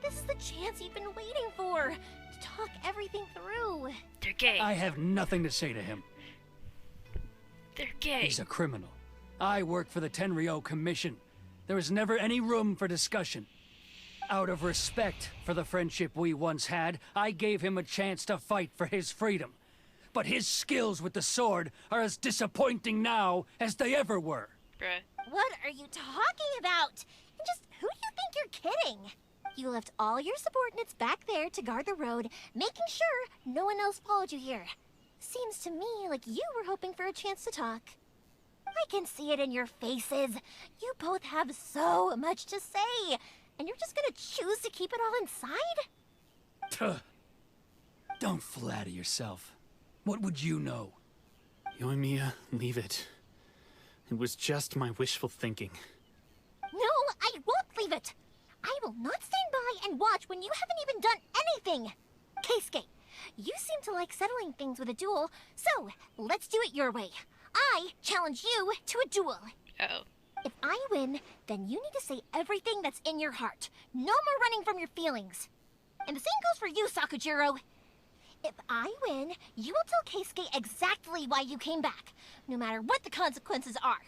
This is the chance you've been waiting for. To talk everything through. They're gay. I have nothing to say to him. They're gay. He's a criminal. I work for the Tenryo Commission. There is never any room for discussion. Out of respect for the friendship we once had, I gave him a chance to fight for his freedom. But his skills with the sword are as disappointing now as they ever were. Bruh. What are you talking about? And just who do you think you're kidding? You left all your subordinates back there to guard the road, making sure no one else followed you here. Seems to me like you were hoping for a chance to talk. I can see it in your faces. You both have so much to say, and you're just gonna choose to keep it all inside? Tuh. Don't flatter yourself. What would you know? Yoimiya, leave it. It was just my wishful thinking. No, I won't leave it. I will not stand by and watch when you haven't even done anything. Keisuke, you seem to like settling things with a duel, so let's do it your way. I challenge you to a duel. Uh-oh. If I win, then you need to say everything that's in your heart. No more running from your feelings. And the same goes for you, Sakujiro. If I win, you will tell Keisuke exactly why you came back, no matter what the consequences are.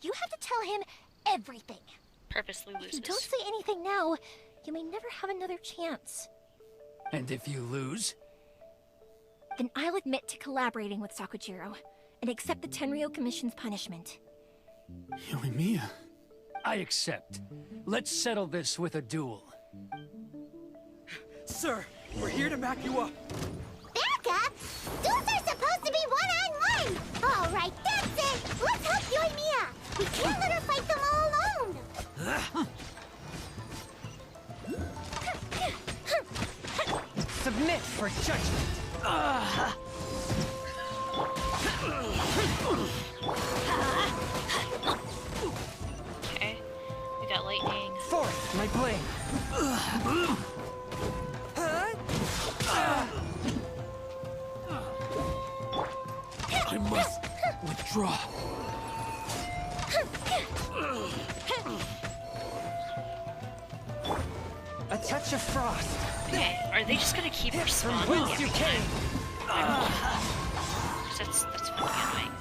You have to tell him everything. Purposely loses. If you don't say anything now, you may never have another chance. And if you lose? Then I'll admit to collaborating with Sakujiro and accept the Tenryo Commission's punishment. Yoimiya. I accept. Let's settle this with a duel. Sir, we're here to back you up. Back up? Duels are supposed to be one-on-one! All right, that's it! Let's help Yoimiya! We can't let her fight them all alone! Submit for judgment. Okay. We got lightning. Forth my blade. I must withdraw. A touch of frost. Okay, are they just gonna keep respawning Whence every you time? came. That's fucking annoying.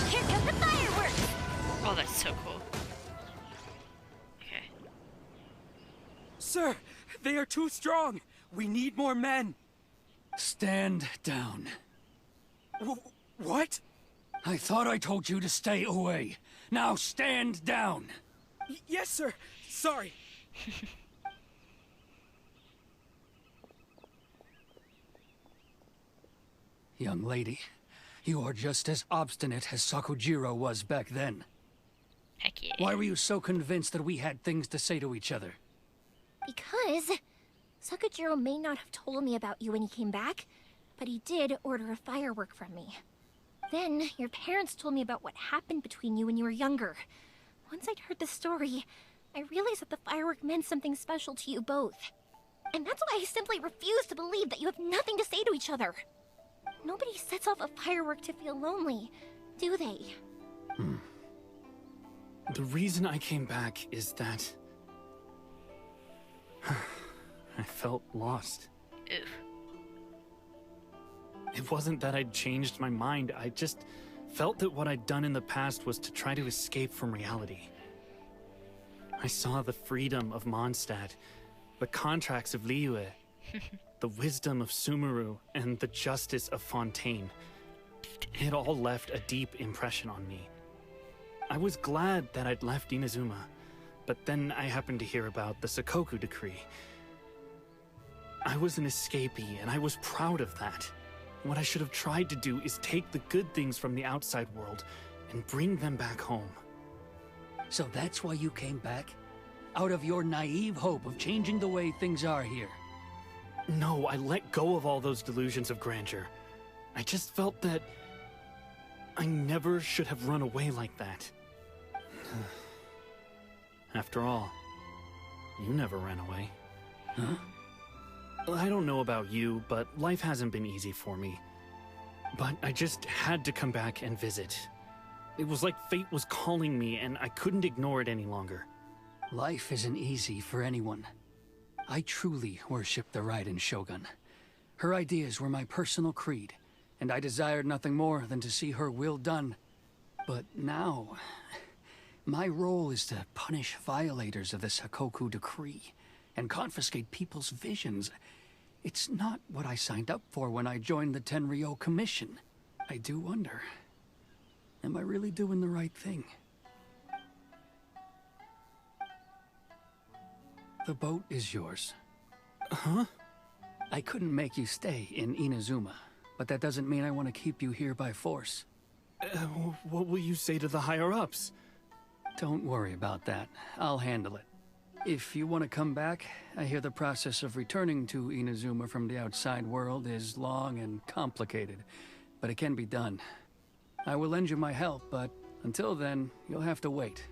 Here come the fireworks! Oh, that's so cool. Okay. Sir, they are too strong. We need more men. Stand down. What? I thought I told you to stay away. Now stand down. Yes, sir. Sorry. Young lady, you are just as obstinate as Sakujiro was back then. Heck yeah. Why were you so convinced that we had things to say to each other? Because Sakujiro may not have told me about you when he came back, but he did order a firework from me. Then your parents told me about what happened between you when you were younger. Once I'd heard the story, I realized that the firework meant something special to you both. And that's why I simply refuse to believe that you have nothing to say to each other. Nobody sets off a firework to feel lonely, do they? The reason I came back is that I felt lost. Oof. It wasn't that I'd changed my mind, I just felt that what I'd done in the past was to try to escape from reality. I saw the freedom of Mondstadt, the contracts of Liyue, the wisdom of Sumeru, and the justice of Fontaine. It all left a deep impression on me. I was glad that I'd left Inazuma, but then I happened to hear about the Sakoku decree. I was an escapee, and I was proud of that. What I should have tried to do is take the good things from the outside world and bring them back home. So that's why you came back? Out of your naive hope of changing the way things are here? No, I let go of all those delusions of grandeur. I just felt that I never should have run away like that. After all, you never ran away. Huh? I don't know about you, but life hasn't been easy for me. But I just had to come back and visit. It was like fate was calling me, and I couldn't ignore it any longer. Life isn't easy for anyone. I truly worship the Raiden Shogun. Her ideas were my personal creed, and I desired nothing more than to see her will done. But now, my role is to punish violators of the Sakoku decree and confiscate people's visions. It's not what I signed up for when I joined the Tenryo Commission. I do wonder, am I really doing the right thing? The boat is yours. Huh? I couldn't make you stay in Inazuma, but that doesn't mean I want to keep you here by force. What will you say to the higher-ups? Don't worry about that. I'll handle it. If you want to come back, I hear the process of returning to Inazuma from the outside world is long and complicated, but it can be done. I will lend you my help, but until then, you'll have to wait.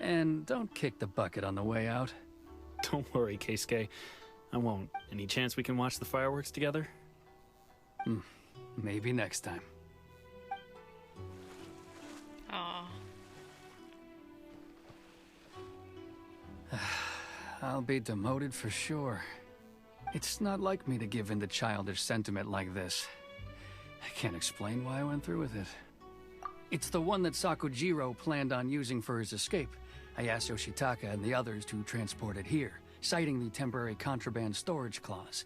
And don't kick the bucket on the way out. Don't worry, Keisuke. I won't. Any chance we can watch the fireworks together? Maybe next time. Aww. I'll be demoted for sure. It's not like me to give in to childish sentiment like this. I can't explain why I went through with it. It's the one that Sakujiro planned on using for his escape. I asked Yoshitaka and the others to transport it here, citing the temporary contraband storage clause.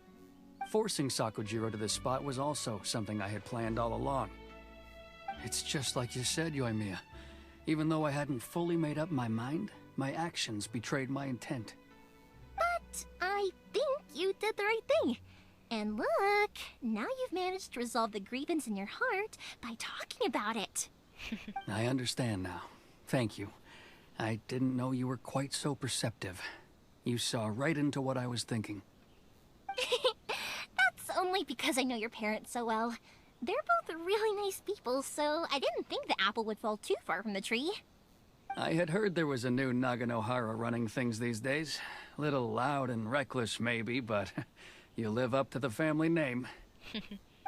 Forcing Sakujiro to this spot was also something I had planned all along. It's just like you said, Yoimiya. Even though I hadn't fully made up my mind, my actions betrayed my intent. But I think you did the right thing. And look, now you've managed to resolve the grievance in your heart by talking about it. I understand now. Thank you. I didn't know you were quite so perceptive. You saw right into what I was thinking. That's only because I know your parents so well. They're both really nice people, so I didn't think the apple would fall too far from the tree. I had heard there was a new Naganohara running things these days. Little loud and reckless, maybe, but you live up to the family name.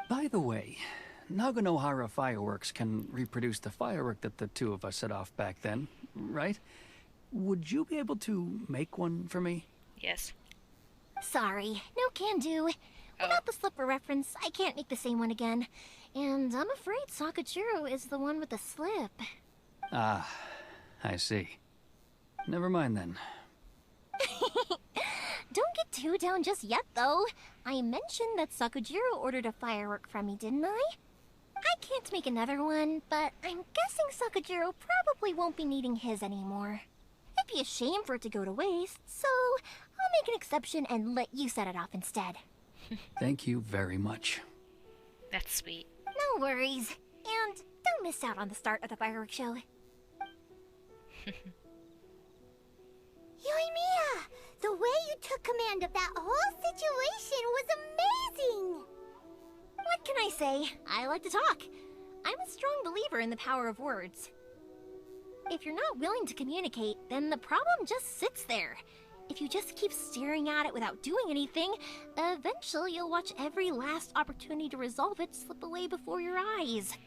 By the way, Naganohara fireworks can reproduce the firework that the two of us set off back then, right? Would you be able to make one for me? Yes. Sorry, no can do. Without the slipper reference, I can't make the same one again. And I'm afraid Sakujiro is the one with the slip. Ah, I see. Never mind then. Don't get too down just yet, though. I mentioned that Sakujiro ordered a firework from me, didn't I? I can't make another one, but I'm guessing Sakujiro probably won't be needing his anymore. It'd be a shame for it to go to waste, so I'll make an exception and let you set it off instead. Thank you very much. That's sweet. No worries. And don't miss out on the start of the fireworks show. Yoimiya, the way you took command of that whole situation was amazing! What can I say? I like to talk. I'm a strong believer in the power of words. If you're not willing to communicate, then the problem just sits there. If you just keep staring at it without doing anything, eventually you'll watch every last opportunity to resolve it slip away before your eyes.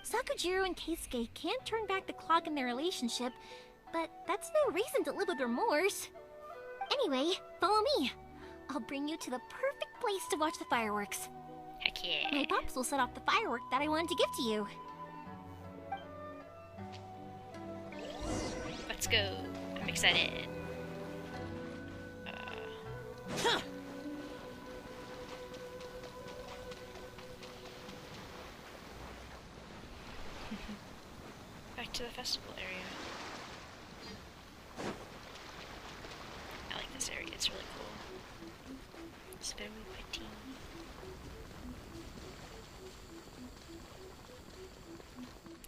Sakujiro and Keisuke can't turn back the clock in their relationship, but that's no reason to live with remorse. Anyway, follow me. I'll bring you to the perfect place to watch the fireworks. Heck yeah. My pops will set off the firework that I wanted to give to you. Let's go. I'm excited. to the festival area. I like this area, it's really cool. It's very pretty.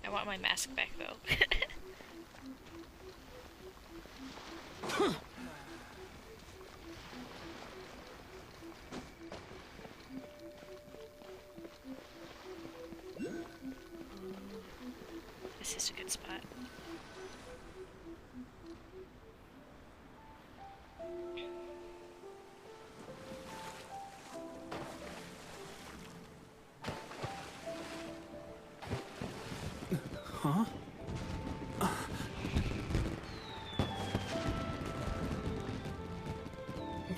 I want my mask back though. This is a good spot. Huh?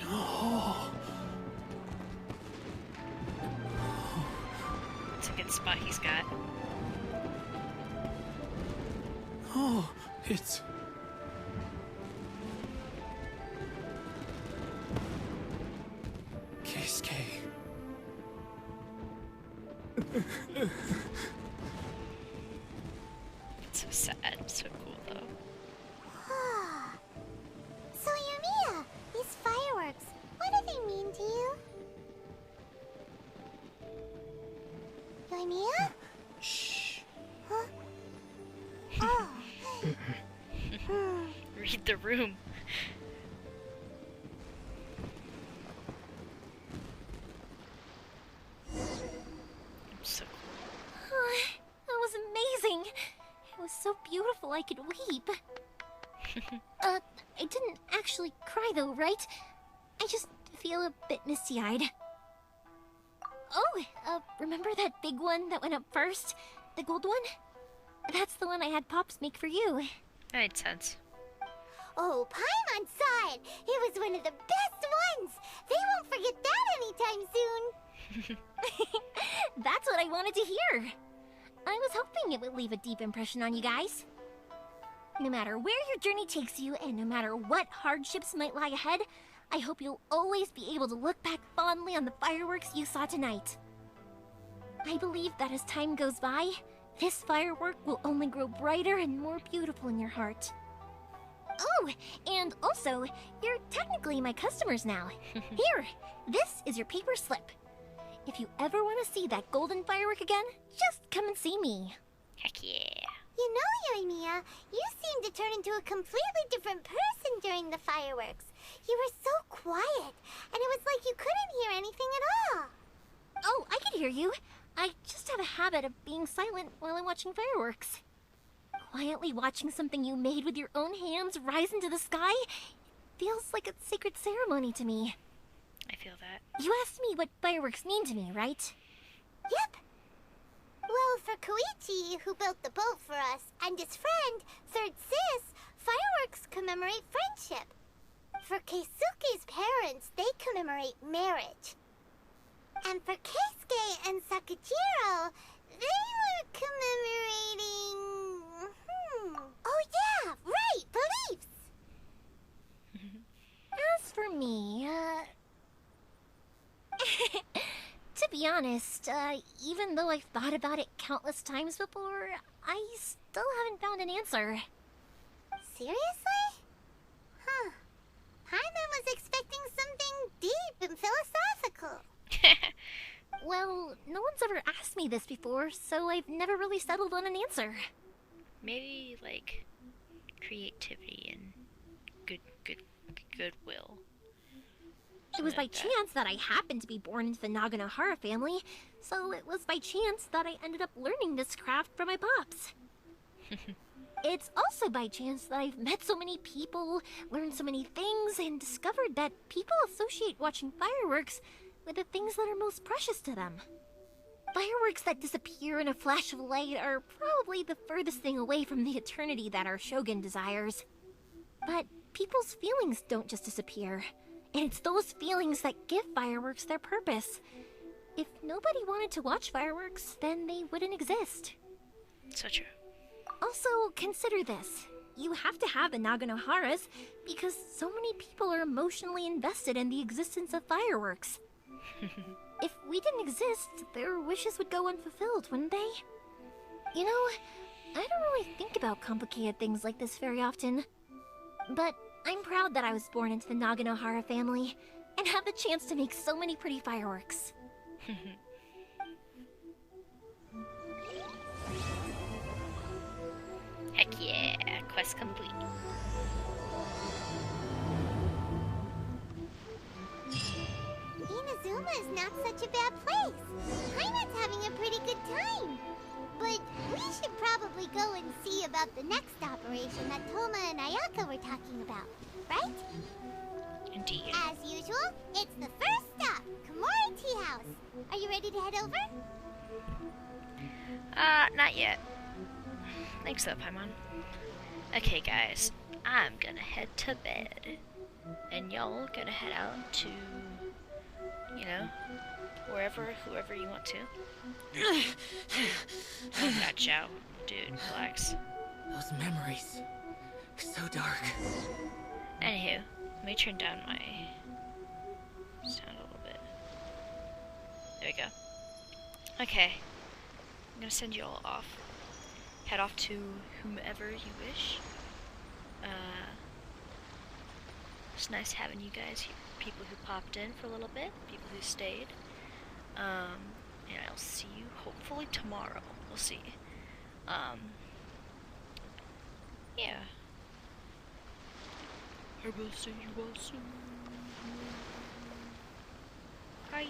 Oh. It's a good spot he's got. Oh, it's... Keisuke. It's so sad, so cool though. So Yumiya, these fireworks, what do they mean to you? Yumiya? Shh. Huh? Oh. Read the room. So cool. Oh, that was amazing. It was so beautiful I could weep. I didn't actually cry though, right? I just feel a bit misty-eyed. Oh, remember that big one that went up first? The gold one? That's the one I had Pops make for you. That made sense. Oh, Paimon saw it. It was one of the best ones. They won't forget that anytime soon. That's what I wanted to hear. I was hoping it would leave a deep impression on you guys. No matter where your journey takes you, and no matter what hardships might lie ahead, I hope you'll always be able to look back fondly on the fireworks you saw tonight. I believe that as time goes by, this firework will only grow brighter and more beautiful in your heart. Oh, and also, you're technically my customers now. Here, this is your paper slip. If you ever want to see that golden firework again, just come and see me. Heck yeah. You know, Yumiya, you seemed to turn into a completely different person during the fireworks. You were so quiet, and it was like you couldn't hear anything at all. Oh, I could hear you. I just have a habit of being silent while I'm watching fireworks. Quietly watching something you made with your own hands rise into the sky feels like a sacred ceremony to me. I feel that. You asked me what fireworks mean to me, right? Yep. Well, for Koichi, who built the boat for us, and his friend, Third Sis, fireworks commemorate friendship. For Keisuke's parents, they commemorate marriage. And for Keisuke and Sakujiro, they were commemorating... Oh yeah, right, beliefs! As for me, to be honest, even though I've thought about it countless times before, I still haven't found an answer. Seriously? Huh. Paimon was expecting something deep and philosophical. Well, no one's ever asked me this before, so I've never really settled on an answer. Maybe like creativity and goodwill. It was by chance that I happened to be born into the Naganohara family, so it was by chance that I ended up learning this craft from my pops. It's also by chance that I've met so many people, learned so many things, and discovered that people associate watching fireworks with the things that are most precious to them. Fireworks that disappear in a flash of light are probably the furthest thing away from the eternity that our shogun desires. But people's feelings don't just disappear, and it's those feelings that give fireworks their purpose. If nobody wanted to watch fireworks, then they wouldn't exist. So true. Also, consider this. You have to have the Naganoharas because so many people are emotionally invested in the existence of fireworks. If we didn't exist, their wishes would go unfulfilled, wouldn't they? You know, I don't really think about complicated things like this very often. But I'm proud that I was born into the Naganohara family and have the chance to make so many pretty fireworks. Heck yeah, quest complete. Inazuma is not such a bad place. Heimer's having a pretty good time. But we should probably go and see about the next operation that Toma and Ayaka were talking about, right? Indeed. As usual, it's the first stop, Komori Tea House. Are you ready to head over? Not yet. Thanks though, Paimon. Okay, guys, I'm gonna head to bed. And y'all gonna head out to, you know, whoever you want to. Oh, God, Joe. Dude, relax. Those memories. So dark. Anywho, let me turn down my sound a little bit. There we go. Okay. I'm gonna send you all off. Head off to whomever you wish. It's nice having you guys here. People who popped in for a little bit, people who stayed. And I'll see you hopefully tomorrow. We'll see. Yeah. I will see you all soon. Bye.